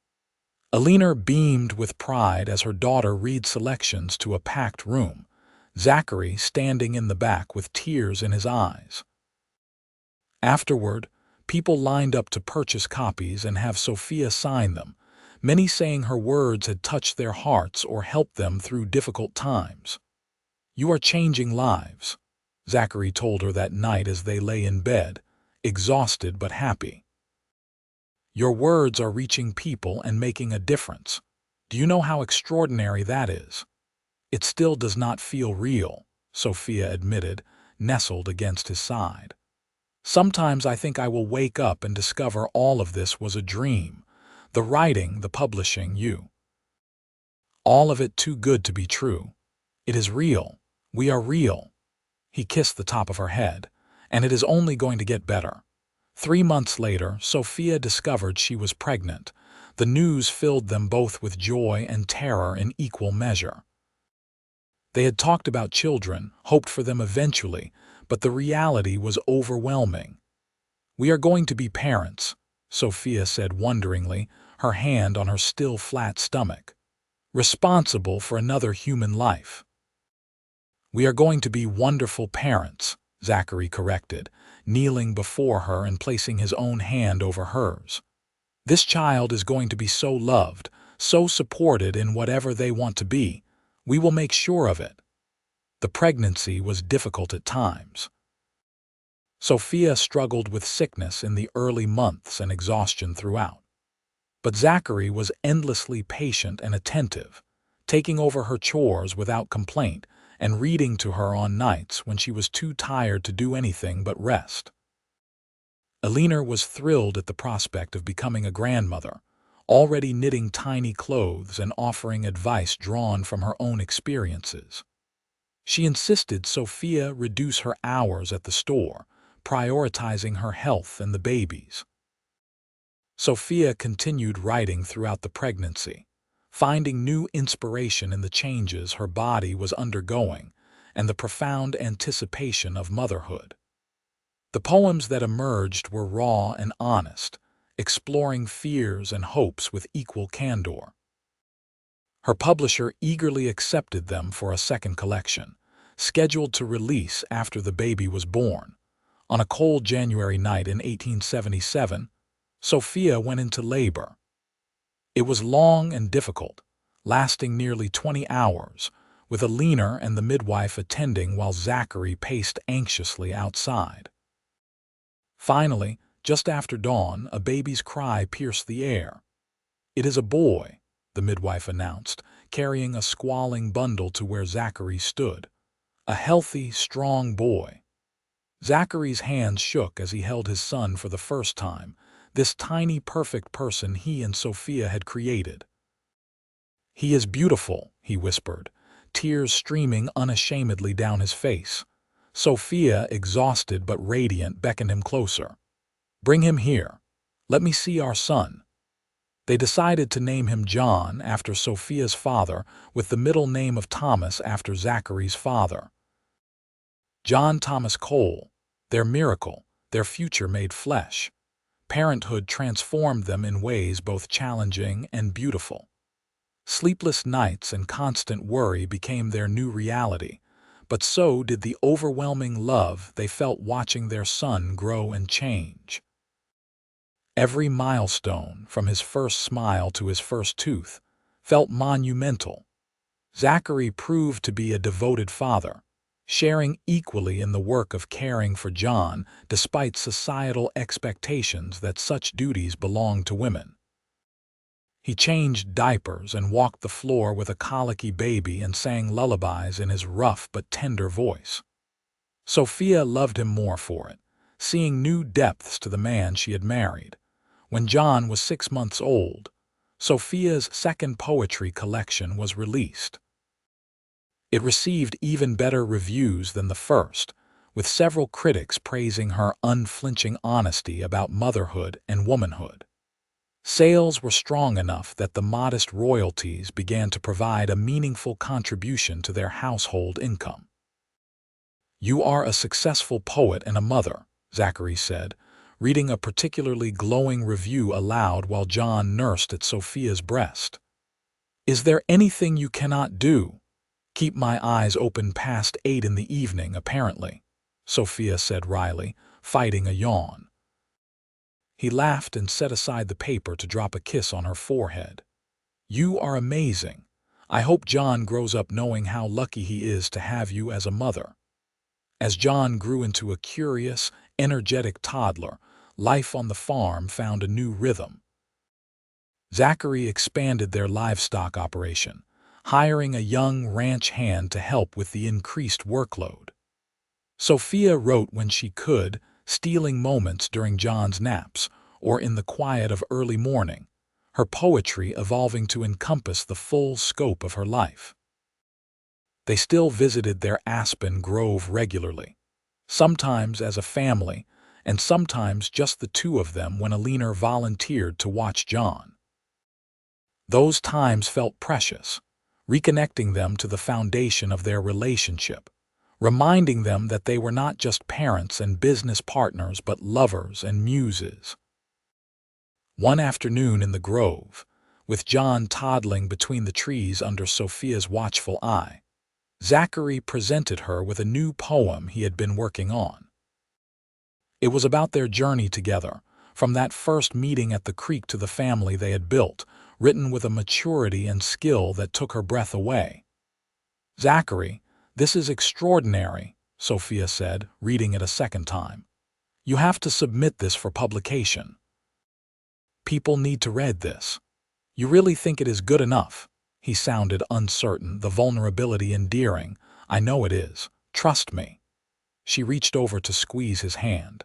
A: Alina beamed with pride as her daughter read selections to a packed room, Zachary standing in the back with tears in his eyes. Afterward, people lined up to purchase copies and have Sophia sign them, many saying her words had touched their hearts or helped them through difficult times. "You are changing lives," Zachary told her that night as they lay in bed, exhausted but happy. "Your words are reaching people and making a difference. Do you know how extraordinary that is?" "It still does not feel real," Sophia admitted, nestled against his side. "Sometimes I think I will wake up and discover all of this was a dream. The writing, the publishing, you. All of it too good to be true. It is real. We are real." He kissed the top of her head. "And it is only going to get better." 3 months later, Sophia discovered she was pregnant. The news filled them both with joy and terror in equal measure. They had talked about children, hoped for them eventually, but the reality was overwhelming. "We are going to be parents," Sophia said wonderingly, her hand on her still flat stomach. "Responsible for another human life." "We are going to be wonderful parents," Zachary corrected, kneeling before her and placing his own hand over hers. "This child is going to be so loved, so supported in whatever they want to be. We will make sure of it." The pregnancy was difficult at times. Sophia struggled with sickness in the early months and exhaustion throughout. But Zachary was endlessly patient and attentive, taking over her chores without complaint and reading to her on nights when she was too tired to do anything but rest. Alina was thrilled at the prospect of becoming a grandmother, already knitting tiny clothes and offering advice drawn from her own experiences. She insisted Sophia reduce her hours at the store, prioritizing her health and the babies. Sophia continued writing throughout the pregnancy, finding new inspiration in the changes her body was undergoing and the profound anticipation of motherhood. The poems that emerged were raw and honest, exploring fears and hopes with equal candor. Her publisher eagerly accepted them for a second collection, scheduled to release after the baby was born. On a cold January night in 1877, Sophia went into labor. It was long and difficult, lasting nearly 20 hours, with Alina and the midwife attending while Zachary paced anxiously outside. Finally, just after dawn, a baby's cry pierced the air. "It is a boy," the midwife announced, carrying a squalling bundle to where Zachary stood. "A healthy, strong boy." Zachary's hands shook as he held his son for the first time, this tiny, perfect person he and Sophia had created. "He is beautiful," he whispered, tears streaming unashamedly down his face. Sophia, exhausted but radiant, beckoned him closer. "Bring him here. Let me see our son." They decided to name him John after Sophia's father, with the middle name of Thomas after Zachary's father. John Thomas Cole, their miracle, their future made flesh. Parenthood transformed them in ways both challenging and beautiful. Sleepless nights and constant worry became their new reality, but so did the overwhelming love they felt watching their son grow and change. Every milestone, from his first smile to his first tooth, felt monumental. Zachary proved to be a devoted father, sharing equally in the work of caring for John despite societal expectations that such duties belonged to women. He changed diapers and walked the floor with a colicky baby and sang lullabies in his rough but tender voice. Sophia loved him more for it, seeing new depths to the man she had married. When John was 6 months old, Sophia's second poetry collection was released. It received even better reviews than the first, with several critics praising her unflinching honesty about motherhood and womanhood. Sales were strong enough that the modest royalties began to provide a meaningful contribution to their household income. "You are a successful poet and a mother," Zachary said, reading a particularly glowing review aloud while John nursed at Sophia's breast. "Is there anything you cannot do?" "Keep my eyes open past 8 in the evening, apparently," Sophia said wryly, fighting a yawn. He laughed and set aside the paper to drop a kiss on her forehead. "You are amazing. I hope John grows up knowing how lucky he is to have you as a mother." As John grew into a curious, energetic toddler, life on the farm found a new rhythm. Zachary expanded their livestock operation, hiring a young ranch hand to help with the increased workload. Sophia wrote when she could, stealing moments during John's naps or in the quiet of early morning, her poetry evolving to encompass the full scope of her life. They still visited their Aspen Grove regularly, sometimes as a family and sometimes just the two of them when Alina volunteered to watch John. Those times felt precious, reconnecting them to the foundation of their relationship, reminding them that they were not just parents and business partners but lovers and muses. One afternoon in the grove, with John toddling between the trees under Sophia's watchful eye, Zachary presented her with a new poem he had been working on. It was about their journey together, from that first meeting at the creek to the family they had built, written with a maturity and skill that took her breath away. "Zachary, this is extraordinary," Sophia said, reading it a second time. "You have to submit this for publication. People need to read this. You really think it is good enough?" He sounded uncertain, the vulnerability endearing. "I know it is. Trust me." She reached over to squeeze his hand.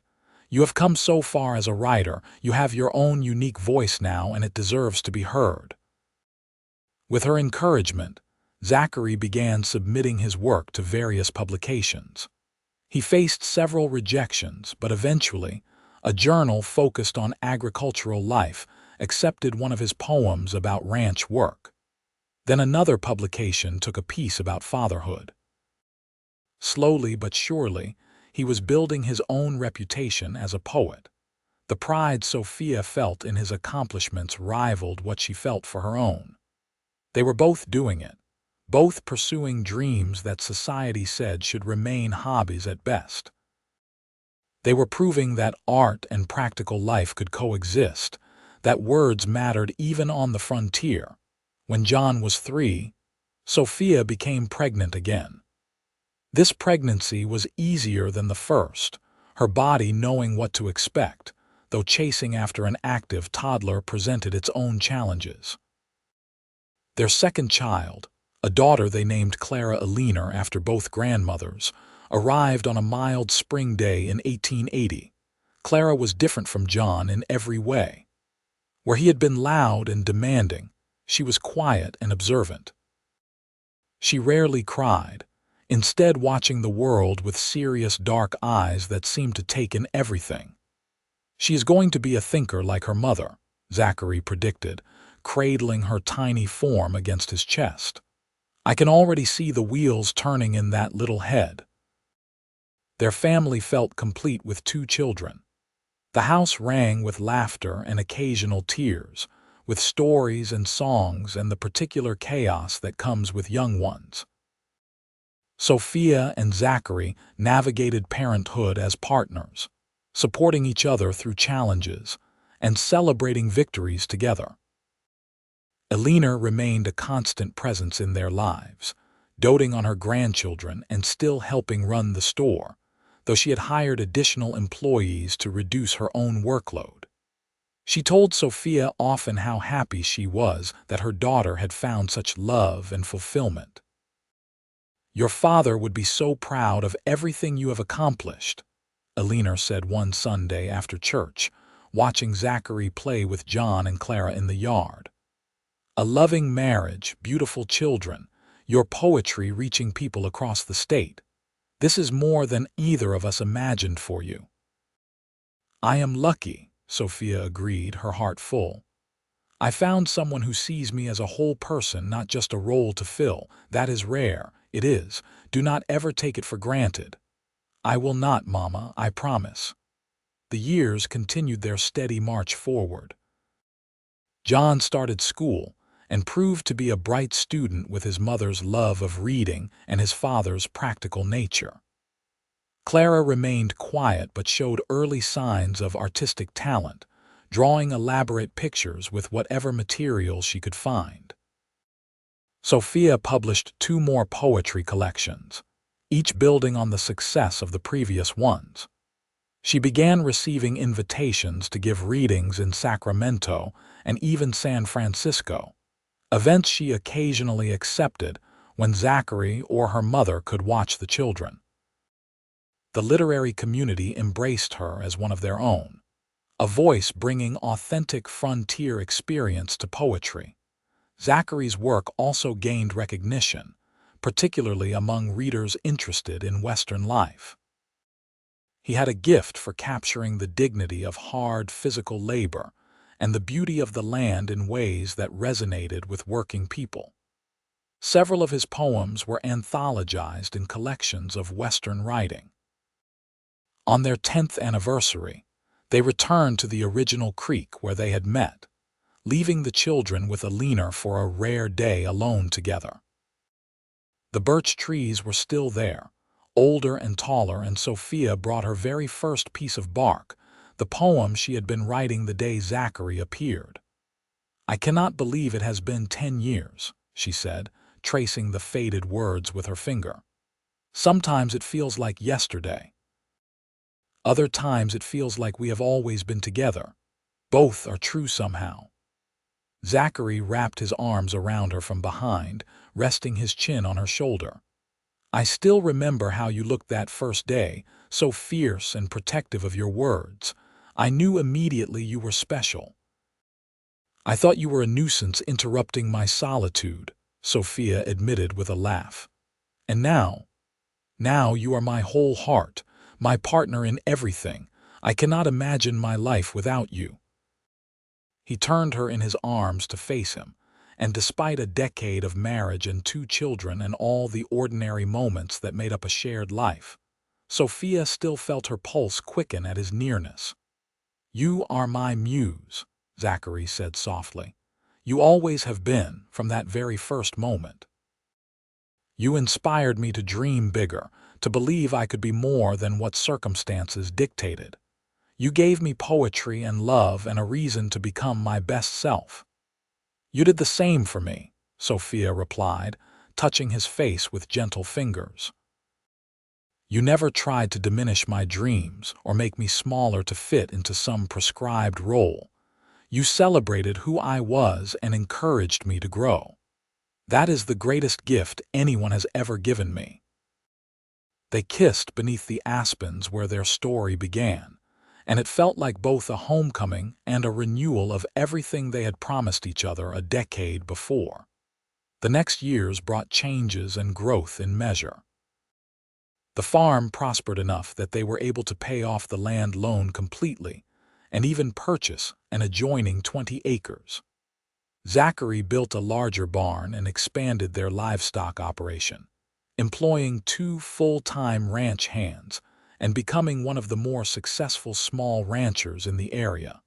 A: "You have come so far as a writer, you have your own unique voice now, and it deserves to be heard." With her encouragement, Zachary began submitting his work to various publications. He faced several rejections, but eventually, a journal focused on agricultural life accepted one of his poems about ranch work. Then another publication took a piece about fatherhood. Slowly but surely, he was building his own reputation as a poet. The pride Sophia felt in his accomplishments rivaled what she felt for her own. They were both doing it, both pursuing dreams that society said should remain hobbies at best. They were proving that art and practical life could coexist, that words mattered even on the frontier. When John was 3, Sophia became pregnant again. This pregnancy was easier than the first. her body knowing what to expect, though chasing after an active toddler presented its own challenges. Their second child, a daughter they named Clara Eleanor after both grandmothers, arrived on a mild spring day in 1880. Clara was different from John in every way. Where he had been loud and demanding, she was quiet and observant. She rarely cried, instead watching the world with serious dark eyes that seemed to take in everything. She is going to be a thinker like her mother, Zachary predicted, cradling her tiny form against his chest. I can already see the wheels turning in that little head. Their family felt complete with 2 children. The house rang with laughter and occasional tears, with stories and songs and the particular chaos that comes with young ones. Sophia and Zachary navigated parenthood as partners, supporting each other through challenges and celebrating victories together. Eleanor remained a constant presence in their lives, doting on her grandchildren and still helping run the store, though she had hired additional employees to reduce her own workload. She told Sophia often how happy she was that her daughter had found such love and fulfillment. "Your father would be so proud of everything you have accomplished," Eleanor said one Sunday after church, watching Zachary play with John and Clara in the yard. "A loving marriage, beautiful children, your poetry reaching people across the state. This is more than either of us imagined for you." "I am lucky," Sophia agreed, her heart full. "I found someone who sees me as a whole person, not just a role to fill. That is rare. It is. Do not ever take it for granted." "I will not, Mama, I promise." The years continued their steady march forward. John started school and proved to be a bright student with his mother's love of reading and his father's practical nature. Clara remained quiet but showed early signs of artistic talent, drawing elaborate pictures with whatever material she could find. Sophia published 2 more poetry collections, each building on the success of the previous ones. She began receiving invitations to give readings in Sacramento and even San Francisco, events she occasionally accepted when Zachary or her mother could watch the children. The literary community embraced her as one of their own, a voice bringing authentic frontier experience to poetry. Zachary's work also gained recognition, particularly among readers interested in Western life. He had a gift for capturing the dignity of hard physical labor and the beauty of the land in ways that resonated with working people. Several of his poems were anthologized in collections of Western writing. On their 10th anniversary, they returned to the original creek where they had met, leaving the children with Eleanor for a rare day alone together. The birch trees were still there, older and taller, and Sophia brought her very first piece of bark, the poem she had been writing the day Zachary appeared. "I cannot believe it has been 10 years, she said, tracing the faded words with her finger. "Sometimes it feels like yesterday. Other times it feels like we have always been together. Both are true somehow." Zachary wrapped his arms around her from behind, resting his chin on her shoulder. "I still remember how you looked that first day, so fierce and protective of your words. I knew immediately you were special." "I thought you were a nuisance interrupting my solitude," Sophia admitted with a laugh. "And now you are my whole heart, my partner in everything. I cannot imagine my life without you." He turned her in his arms to face him, and despite a decade of marriage and 2 children and all the ordinary moments that made up a shared life, Sophia still felt her pulse quicken at his nearness. "You are my muse," Zachary said softly. "You always have been, from that very first moment. You inspired me to dream bigger, to believe I could be more than what circumstances dictated. You gave me poetry and love and a reason to become my best self." "You did the same for me," Sophia replied, touching his face with gentle fingers. You never tried to diminish my dreams or make me smaller to fit into some prescribed role. You celebrated who I was and encouraged me to grow. That is the greatest gift anyone has ever given me." They kissed beneath the aspens where their story began, and it felt like both a homecoming and a renewal of everything they had promised each other a decade before. The next years brought changes and growth in measure. The farm prospered enough that they were able to pay off the land loan completely and even purchase an adjoining 20 acres. Zachary built a larger barn and expanded their livestock operation, employing 2 full-time ranch hands and becoming one of the more successful small ranchers in the area.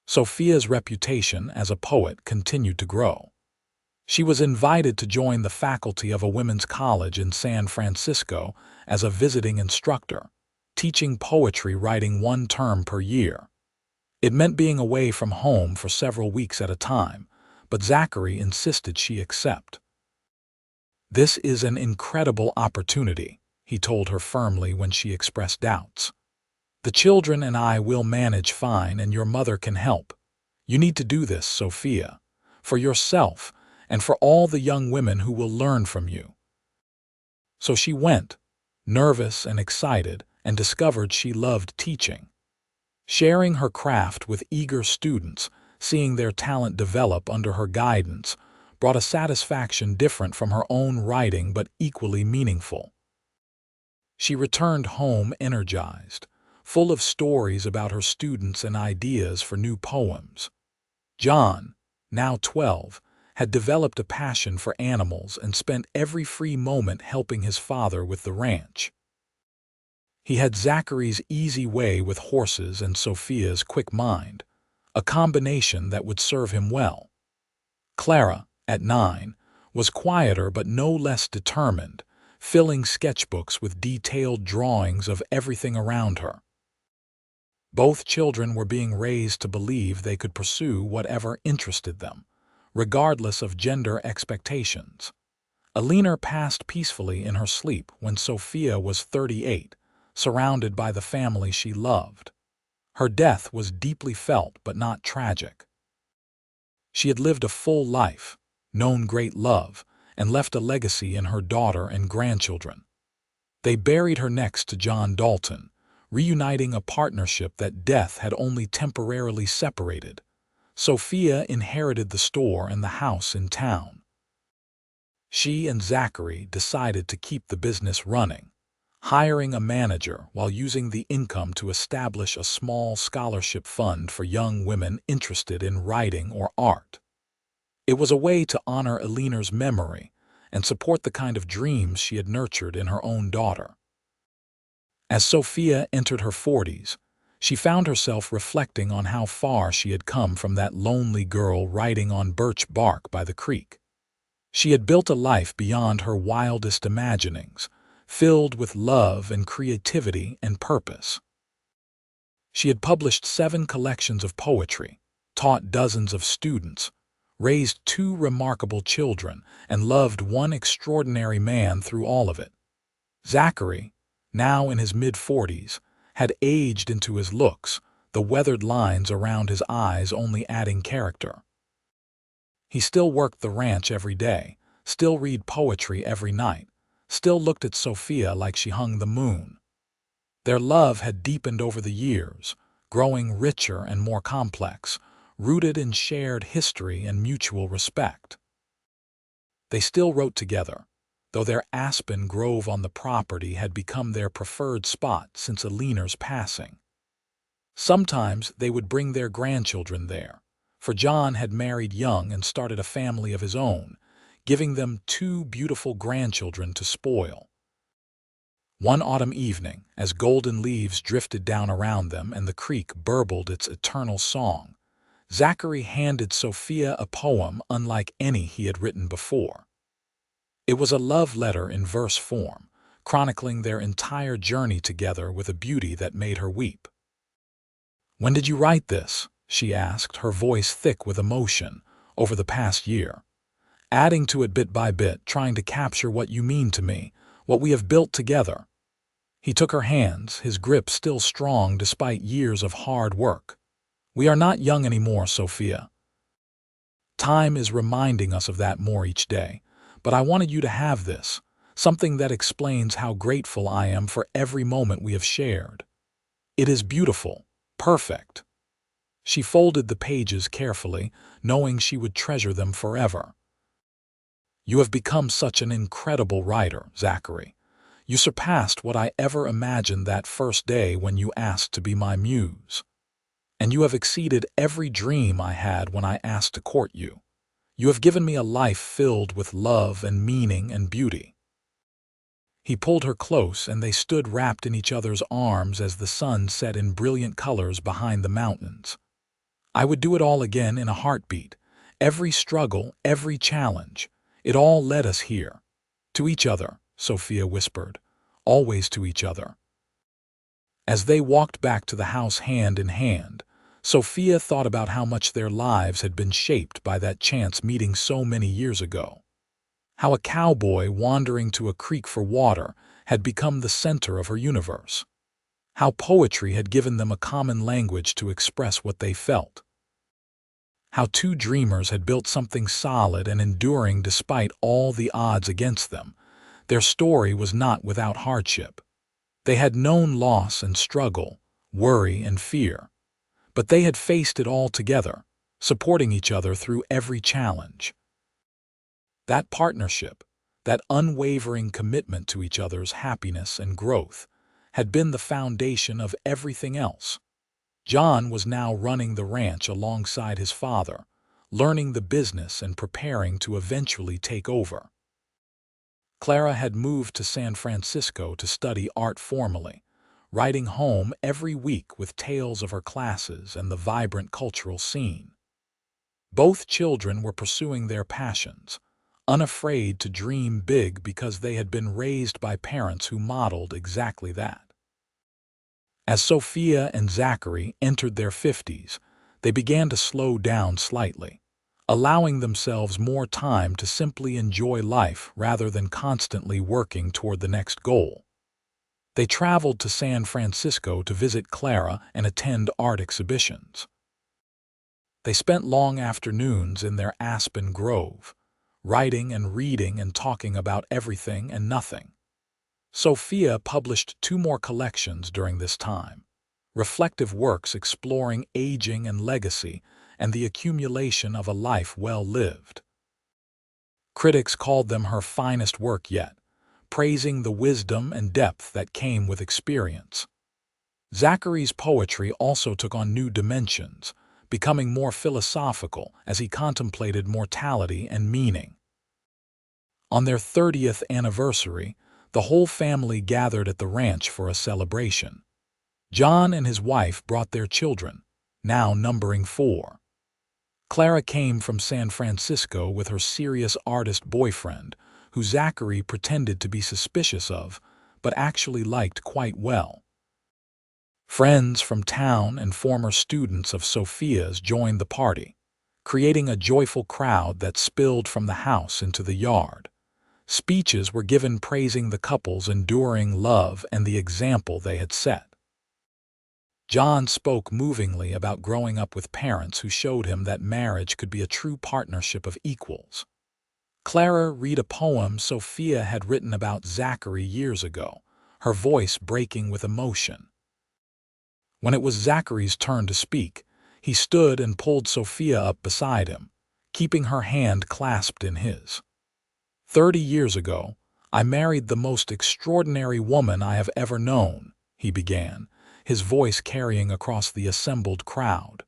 A: Sophia's reputation as a poet continued to grow. She was invited to join the faculty of a women's college in San Francisco as a visiting instructor, teaching poetry writing 1 term per year. It meant being away from home for several weeks at a time, but Zachary insisted she accept. "This is an incredible opportunity," he told her firmly when she expressed doubts. "The children and I will manage fine and your mother can help. You need to do this, Sophia, for yourself and for all the young women who will learn from you." So she went, nervous and excited, and discovered she loved teaching. Sharing her craft with eager students, seeing their talent develop under her guidance, brought a satisfaction different from her own writing but equally meaningful. She returned home energized, full of stories about her students and ideas for new poems. John, now 12, had developed a passion for animals and spent every free moment helping his father with the ranch. He had Zachary's easy way with horses and Sophia's quick mind, a combination that would serve him well. Clara, at 9, was quieter but no less determined, filling sketchbooks with detailed drawings of everything around her. Both children were being raised to believe they could pursue whatever interested them, regardless of gender expectations. Alina passed peacefully in her sleep when Sophia was 38, surrounded by the family she loved. Her death was deeply felt but not tragic. She had lived a full life, known great love, and left a legacy in her daughter and grandchildren. They buried her next to John Dalton, reuniting a partnership that death had only temporarily separated. Sophia inherited the store and the house in town. She and Zachary decided to keep the business running, hiring a manager while using the income to establish a small scholarship fund for young women interested in writing or art. It was a way to honor Alina's memory and support the kind of dreams she had nurtured in her own daughter. As Sophia entered her 40s, she found herself reflecting on how far she had come from that lonely girl writing on birch bark by the creek. She had built a life beyond her wildest imaginings, filled with love and creativity and purpose. She had published 7 collections of poetry, taught dozens of students, raised 2 remarkable children, and loved one extraordinary man through all of it. Zachary, now in his mid-40s, had aged into his looks, the weathered lines around his eyes only adding character. He still worked the ranch every day, still read poetry every night, still looked at Sophia like she hung the moon. Their love had deepened over the years, growing richer and more complex, rooted in shared history and mutual respect. They still wrote together, though their aspen grove on the property had become their preferred spot since Alina's passing. Sometimes they would bring their grandchildren there, for John had married young and started a family of his own, giving them 2 beautiful grandchildren to spoil. One autumn evening, as golden leaves drifted down around them and the creek burbled its eternal song, Zachary handed Sophia a poem unlike any he had written before. It was a love letter in verse form, chronicling their entire journey together with a beauty that made her weep. "When did you write this?" she asked, her voice thick with emotion. "Over the past year. Adding to it bit by bit, trying to capture what you mean to me, what we have built together," He took her hands, his grip still strong despite years of hard work. "We are not young anymore, Sophia. Time is reminding us of that more each day. But I wanted you to have this, something that explains how grateful I am for every moment we have shared. It is beautiful, perfect." She folded the pages carefully, knowing she would treasure them forever. "You have become such an incredible writer, Zachary. You surpassed what I ever imagined that first day when you asked to be my muse. And you have exceeded every dream I had when I asked to court you. You have given me a life filled with love and meaning and beauty." He pulled her close, and they stood wrapped in each other's arms as the sun set in brilliant colors behind the mountains. "I would do it all again in a heartbeat. Every struggle, every challenge. It all led us here. To each other," Sophia whispered. "Always to each other." As they walked back to the house hand in hand, Sophia thought about how much their lives had been shaped by that chance meeting so many years ago. How a cowboy wandering to a creek for water had become the center of her universe. How poetry had given them a common language to express what they felt. How two dreamers had built something solid and enduring despite all the odds against them. Their story was not without hardship. They had known loss and struggle, worry and fear. But they had faced it all together, supporting each other through every challenge. That partnership, that unwavering commitment to each other's happiness and growth, had been the foundation of everything else. John was now running the ranch alongside his father, learning the business and preparing to eventually take over. Clara had moved to San Francisco to study art formally, writing home every week with tales of her classes and the vibrant cultural scene. Both children were pursuing their passions, unafraid to dream big because they had been raised by parents who modeled exactly that. As Sophia and Zachary entered their 50s, they began to slow down slightly, allowing themselves more time to simply enjoy life rather than constantly working toward the next goal. They traveled to San Francisco to visit Clara and attend art exhibitions. They spent long afternoons in their aspen grove, writing and reading and talking about everything and nothing. Sophia published 2 more collections during this time, reflective works exploring aging and legacy and the accumulation of a life well lived. Critics called them her finest work yet, praising the wisdom and depth that came with experience. Zachary's poetry also took on new dimensions, becoming more philosophical as he contemplated mortality and meaning. On their 30th anniversary, the whole family gathered at the ranch for a celebration. John and his wife brought their children, now numbering 4. Clara came from San Francisco with her serious artist boyfriend, who Zachary pretended to be suspicious of, but actually liked quite well. Friends from town and former students of Sophia's joined the party, creating a joyful crowd that spilled from the house into the yard. Speeches were given praising the couple's enduring love and the example they had set. John spoke movingly about growing up with parents who showed him that marriage could be a true partnership of equals. Clara read a poem Sophia had written about Zachary years ago, her voice breaking with emotion. When it was Zachary's turn to speak, he stood and pulled Sophia up beside him, keeping her hand clasped in his. 30 years ago, I married the most extraordinary woman I have ever known, he began, his voice carrying across the assembled crowd.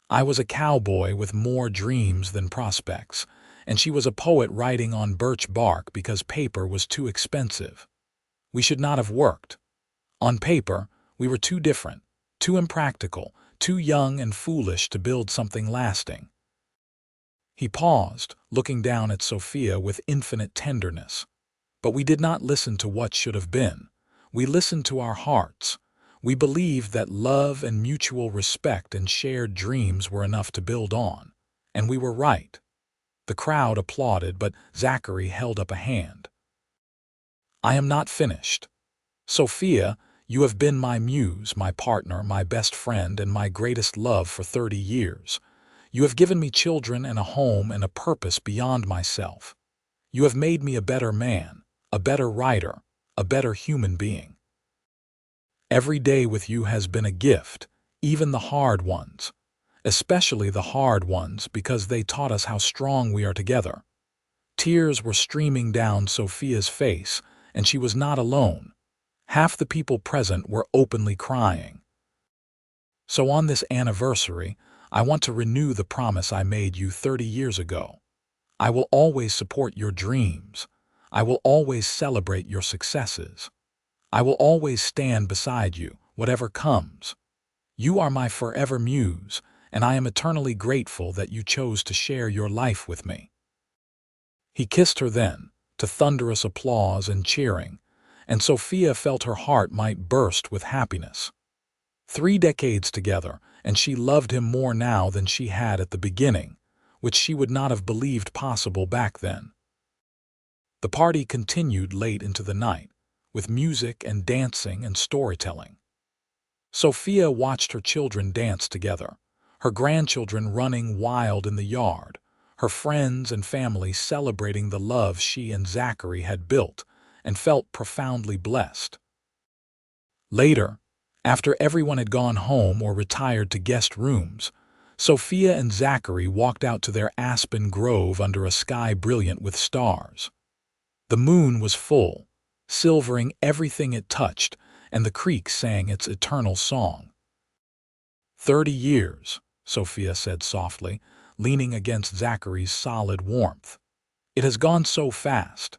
A: I was a cowboy with more dreams than prospects, and she was a poet writing on birch bark because paper was too expensive. We should not have worked. On paper, we were too different, too impractical, too young and foolish to build something lasting. He paused, looking down at Sophia with infinite tenderness. But we did not listen to what should have been. We listened to our hearts. We believed that love and mutual respect and shared dreams were enough to build on. And we were right. The crowd applauded, but Zachary held up a hand. I am not finished. Sophia, you have been my muse, my partner, my best friend, and my greatest love for 30 years. You have given me children and a home and a purpose beyond myself. You have made me a better man, a better writer, a better human being. Every day with you has been a gift, even the hard ones, especially the hard ones because they taught us how strong we are together. Tears were streaming down Sophia's face, and she was not alone. Half the people present were openly crying. So on this anniversary, I want to renew the promise I made you 30 years ago. I will always support your dreams. I will always celebrate your successes. I will always stand beside you, whatever comes. You are my forever muse, and I am eternally grateful that you chose to share your life with me. He kissed her then, to thunderous applause and cheering, and Sophia felt her heart might burst with happiness. 3 decades together, and she loved him more now than she had at the beginning, which she would not have believed possible back then. The party continued late into the night, with music and dancing and storytelling. Sophia watched her children dance together, her grandchildren running wild in the yard, her friends and family celebrating the love she and Zachary had built, and felt profoundly blessed. Later, after everyone had gone home or retired to guest rooms, Sophia and Zachary walked out to their aspen grove under a sky brilliant with stars. The moon was full, silvering everything it touched, and the creek sang its eternal song. 30 years, Sophia said softly, leaning against Zachary's solid warmth. It has gone so fast,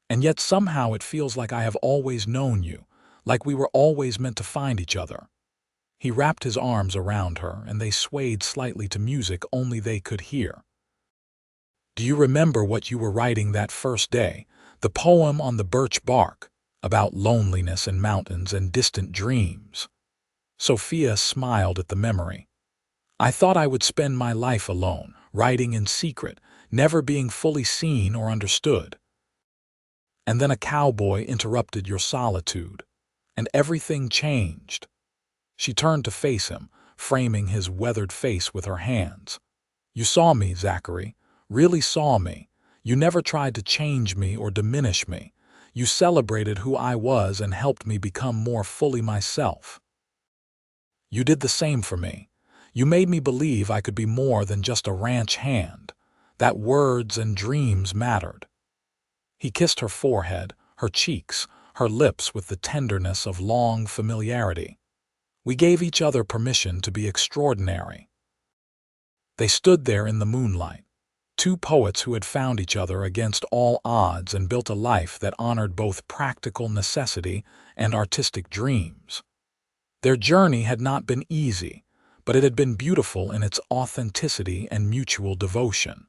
A: and yet somehow it feels like I have always known you, like we were always meant to find each other. He wrapped his arms around her, and they swayed slightly to music only they could hear. Do you remember what you were writing that first day, the poem on the birch bark, about loneliness and mountains and distant dreams? Sophia smiled at the memory. I thought I would spend my life alone, writing in secret, never being fully seen or understood. And then a cowboy interrupted your solitude, and everything changed. She turned to face him, framing his weathered face with her hands. You saw me, Zachary, really saw me. You never tried to change me or diminish me. You celebrated who I was and helped me become more fully myself. You did the same for me. You made me believe I could be more than just a ranch hand, that words and dreams mattered. He kissed her forehead, her cheeks, her lips with the tenderness of long familiarity. We gave each other permission to be extraordinary. They stood there in the moonlight, 2 poets who had found each other against all odds and built a life that honored both practical necessity and artistic dreams. Their journey had not been easy, but it had been beautiful in its authenticity and mutual devotion.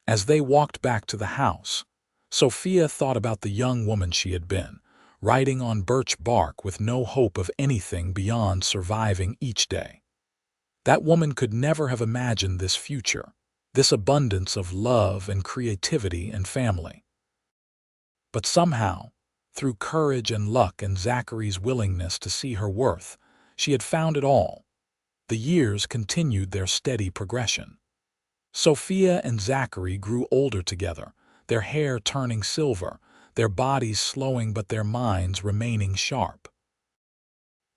A: As they walked back to the house, Sophia thought about the young woman she had been, writing on birch bark with no hope of anything beyond surviving each day. That woman could never have imagined this future, this abundance of love and creativity and family. But somehow, through courage and luck and Zachary's willingness to see her worth, she had found it all. The years continued their steady progression. Sophia and Zachary grew older together, their hair turning silver, their bodies slowing but their minds remaining sharp.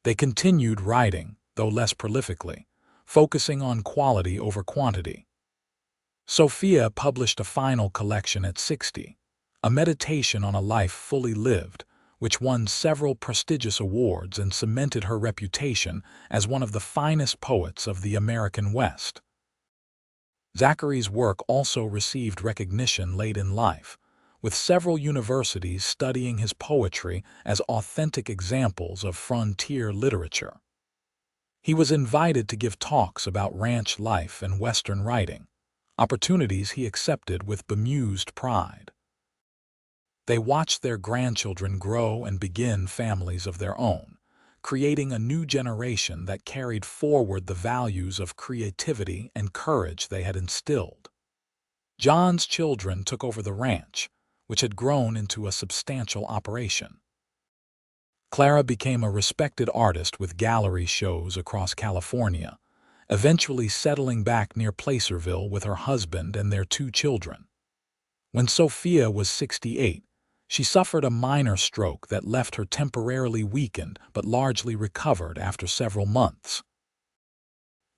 A: They continued writing, though less prolifically, focusing on quality over quantity. Sophia published a final collection at 60, a meditation on a life fully lived, which won several prestigious awards and cemented her reputation as one of the finest poets of the American West. Zachary's work also received recognition late in life, with several universities studying his poetry as authentic examples of frontier literature. He was invited to give talks about ranch life and Western writing, opportunities he accepted with bemused pride. They watched their grandchildren grow and begin families of their own, creating a new generation that carried forward the values of creativity and courage they had instilled. John's children took over the ranch, which had grown into a substantial operation. Clara became a respected artist with gallery shows across California, eventually settling back near Placerville with her husband and their 2 children. When Sophia was 68, she suffered a minor stroke that left her temporarily weakened but largely recovered after several months.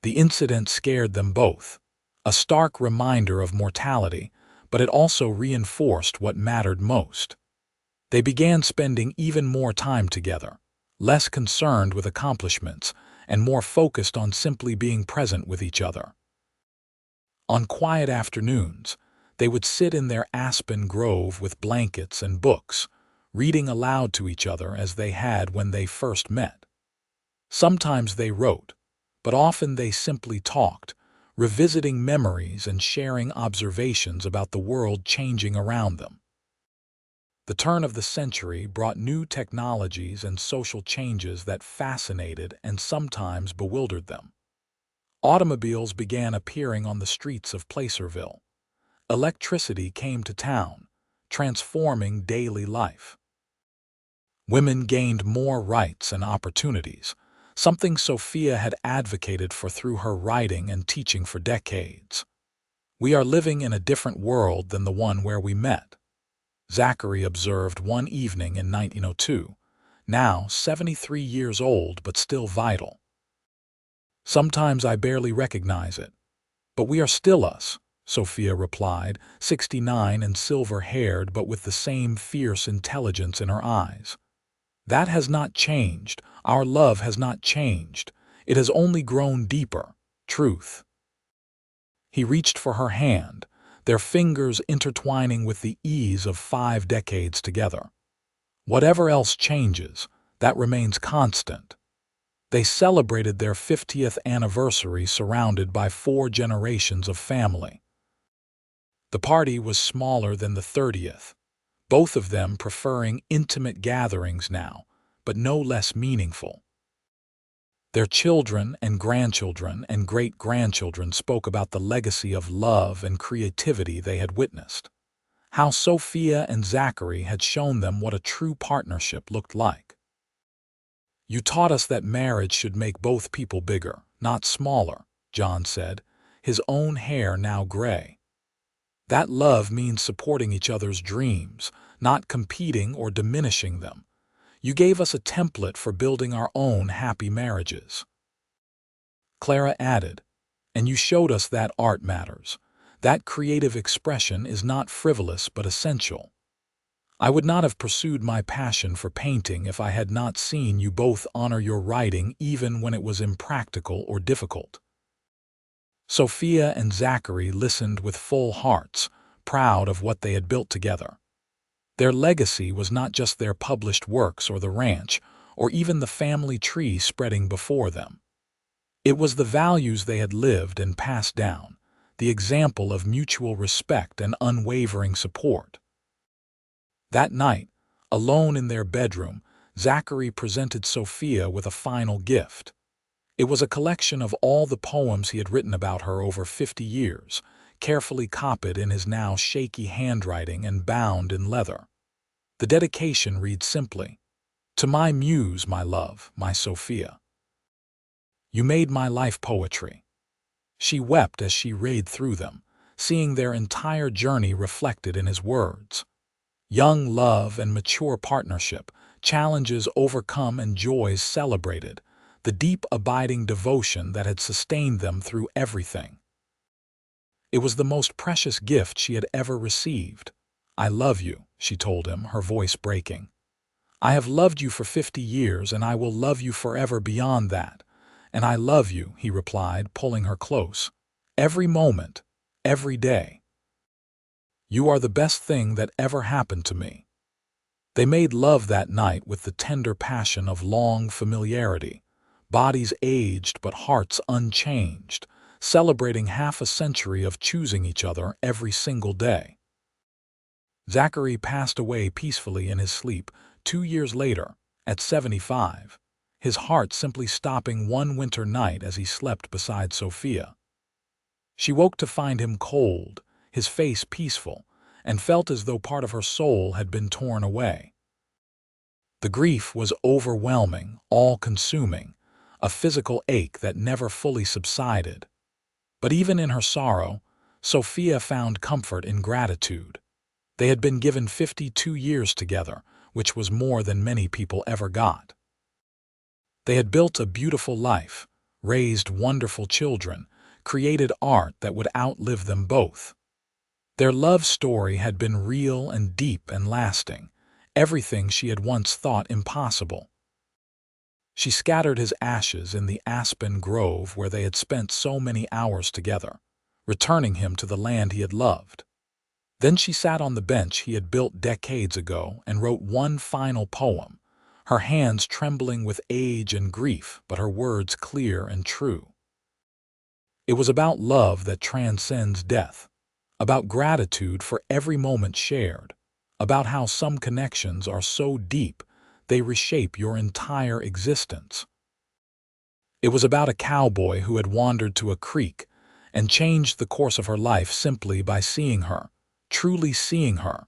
A: The incident scared them both, a stark reminder of mortality, but it also reinforced what mattered most. They began spending even more time together, less concerned with accomplishments and more focused on simply being present with each other. On quiet afternoons, they would sit in their aspen grove with blankets and books, reading aloud to each other as they had when they first met. Sometimes they wrote, but often they simply talked, revisiting memories and sharing observations about the world changing around them. The turn of the century brought new technologies and social changes that fascinated and sometimes bewildered them. Automobiles began appearing on the streets of Placerville. Electricity came to town, transforming daily life. Women gained more rights and opportunities, something Sophia had advocated for through her writing and teaching for decades. "We are living in a different world than the one where we met," Zachary observed one evening in 1902, now 73 years old but still vital. "Sometimes I barely recognize it, but we are still us," Sophia replied, 69 and silver-haired but with the same fierce intelligence in her eyes. "That has not changed. Our love has not changed. It has only grown deeper. Truth." He reached for her hand, their fingers intertwining with the ease of 5 decades together. "Whatever else changes, that remains constant." They celebrated their 50th anniversary surrounded by 4 generations of family. The party was smaller than the 30th, both of them preferring intimate gatherings now, but no less meaningful. Their children and grandchildren and great-grandchildren spoke about the legacy of love and creativity they had witnessed, how Sophia and Zachary had shown them what a true partnership looked like. "You taught us that marriage should make both people bigger, not smaller," John said, his own hair now gray. "That love means supporting each other's dreams, not competing or diminishing them. You gave us a template for building our own happy marriages." Clara added, "And you showed us that art matters. That creative expression is not frivolous but essential. I would not have pursued my passion for painting if I had not seen you both honor your writing even when it was impractical or difficult." Sophia and Zachary listened with full hearts, proud of what they had built together. Their legacy was not just their published works or the ranch, or even the family tree spreading before them. It was the values they had lived and passed down, the example of mutual respect and unwavering support. That night, alone in their bedroom, Zachary presented Sophia with a final gift. It was a collection of all the poems he had written about her over 50 years, carefully copied in his now shaky handwriting and bound in leather. The dedication reads simply, "To my Muse, my love, my Sophia. You made my life poetry." She wept as she read through them, seeing their entire journey reflected in his words. Young love and mature partnership, challenges overcome and joys celebrated, the deep abiding devotion that had sustained them through everything. It was the most precious gift she had ever received. "I love you," she told him, her voice breaking. "I have loved you for 50 years, and I will love you forever beyond that. And I love you," he replied, pulling her close. "Every moment, every day. You are the best thing that ever happened to me." They made love that night with the tender passion of long familiarity, bodies aged but hearts unchanged, celebrating half a century of choosing each other every single day. Zachary passed away peacefully in his sleep 2 years later, at 75, his heart simply stopping one winter night as he slept beside Sophia. She woke to find him cold, his face peaceful, and felt as though part of her soul had been torn away. The grief was overwhelming, all-consuming, a physical ache that never fully subsided. But even in her sorrow, Sophia found comfort in gratitude. They had been given 52 years together, which was more than many people ever got. They had built a beautiful life, raised wonderful children, created art that would outlive them both. Their love story had been real and deep and lasting, everything she had once thought impossible. She scattered his ashes in the aspen grove where they had spent so many hours together, returning him to the land he had loved. Then she sat on the bench he had built decades ago and wrote one final poem, her hands trembling with age and grief, but her words clear and true. It was about love that transcends death, about gratitude for every moment shared, about how some connections are so deep they reshape your entire existence. It was about a cowboy who had wandered to a creek and changed the course of her life simply by seeing her, truly seeing her,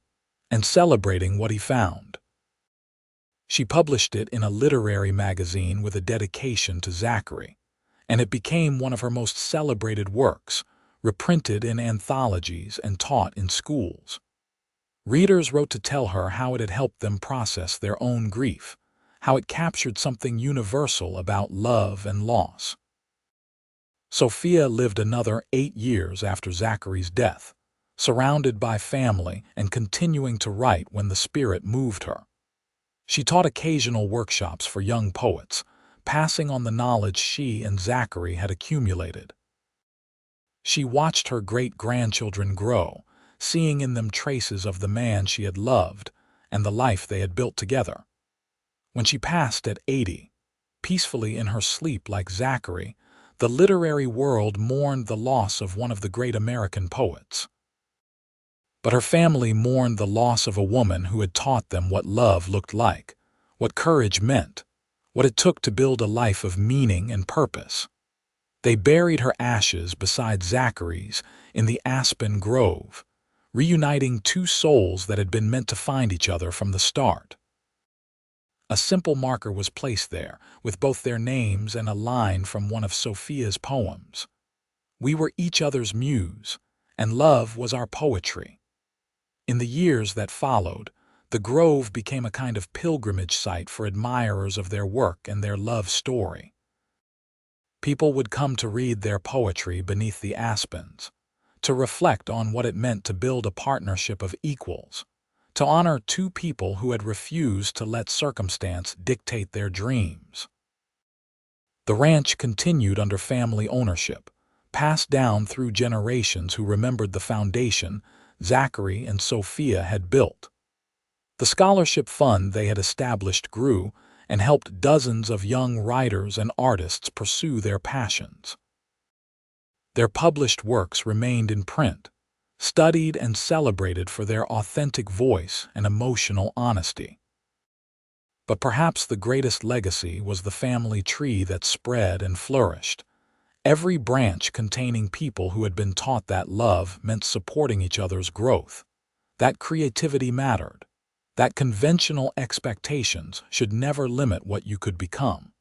A: and celebrating what he found. She published it in a literary magazine with a dedication to Zachary, and it became one of her most celebrated works, reprinted in anthologies and taught in schools. Readers wrote to tell her how it had helped them process their own grief, how it captured something universal about love and loss. Sophia lived another 8 years after Zachary's death, surrounded by family and continuing to write when the spirit moved her. She taught occasional workshops for young poets, passing on the knowledge she and Zachary had accumulated. She watched her great-grandchildren grow, seeing in them traces of the man she had loved and the life they had built together. When she passed at 80, peacefully in her sleep like Zachary, the literary world mourned the loss of one of the great American poets. But her family mourned the loss of a woman who had taught them what love looked like, what courage meant, what it took to build a life of meaning and purpose. They buried her ashes beside Zachary's in the aspen grove, reuniting two souls that had been meant to find each other from the start. A simple marker was placed there, with both their names and a line from one of Sophia's poems. We were each other's muse, and love was our poetry. In the years that followed, the grove became a kind of pilgrimage site for admirers of their work and their love story. People would come to read their poetry beneath the aspens, to reflect on what it meant to build a partnership of equals, to honor two people who had refused to let circumstance dictate their dreams. The ranch continued under family ownership, passed down through generations who remembered the foundation Zachary and Sophia had built. The scholarship fund they had established grew and helped dozens of young writers and artists pursue their passions. Their published works remained in print, studied and celebrated for their authentic voice and emotional honesty. But perhaps the greatest legacy was the family tree that spread and flourished, every branch containing people who had been taught that love meant supporting each other's growth, that creativity mattered, that conventional expectations should never limit what you could become.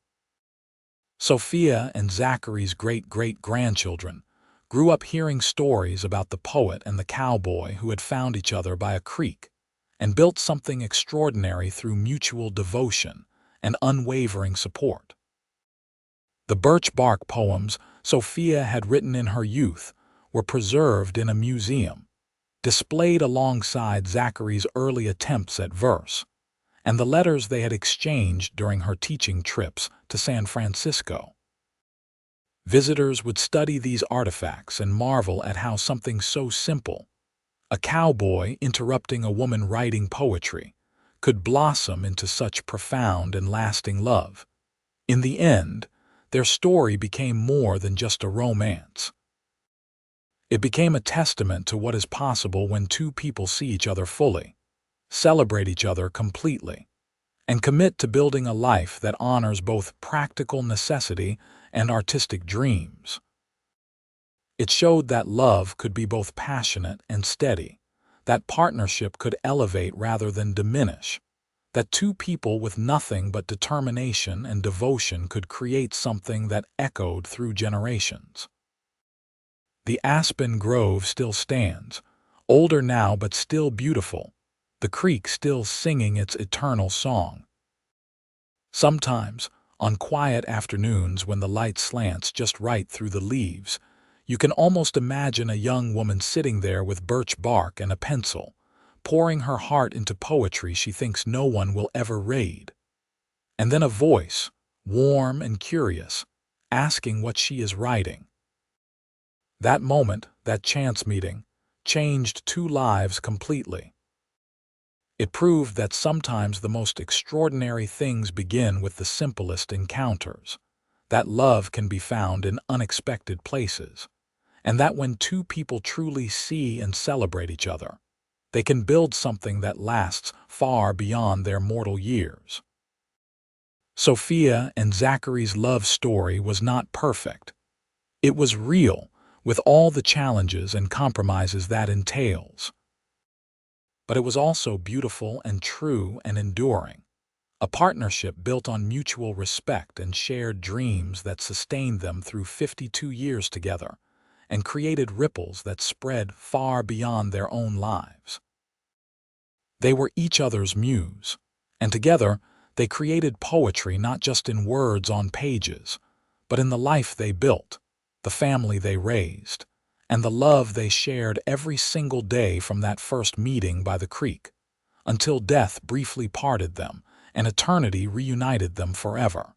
A: Sophia and Zachary's great-great-grandchildren grew up hearing stories about the poet and the cowboy who had found each other by a creek and built something extraordinary through mutual devotion and unwavering support. The birch bark poems Sophia had written in her youth were preserved in a museum, displayed alongside Zachary's early attempts at verse, and the letters they had exchanged during her teaching trips to San Francisco. Visitors would study these artifacts and marvel at how something so simple, a cowboy interrupting a woman writing poetry, could blossom into such profound and lasting love. In the end, their story became more than just a romance. It became a testament to what is possible when two people see each other fully, celebrate each other completely, and commit to building a life that honors both practical necessity and artistic dreams. It showed that love could be both passionate and steady, that partnership could elevate rather than diminish, that two people with nothing but determination and devotion could create something that echoed through generations. The aspen grove still stands, older now but still beautiful, the creek still singing its eternal song. Sometimes, on quiet afternoons when the light slants just right through the leaves, you can almost imagine a young woman sitting there with birch bark and a pencil, pouring her heart into poetry she thinks no one will ever read. And then a voice, warm and curious, asking what she is writing. That moment, that chance meeting, changed two lives completely. It proved that sometimes the most extraordinary things begin with the simplest encounters, that love can be found in unexpected places, and that when two people truly see and celebrate each other, they can build something that lasts far beyond their mortal years. Sophia and Zachary's love story was not perfect. It was real, with all the challenges and compromises that entails. But it was also beautiful and true and enduring, a partnership built on mutual respect and shared dreams that sustained them through 52 years together and created ripples that spread far beyond their own lives. They were each other's muse, and together they created poetry not just in words on pages, but in the life they built, the family they raised, and the love they shared every single day from that first meeting by the creek, until death briefly parted them and eternity reunited them forever.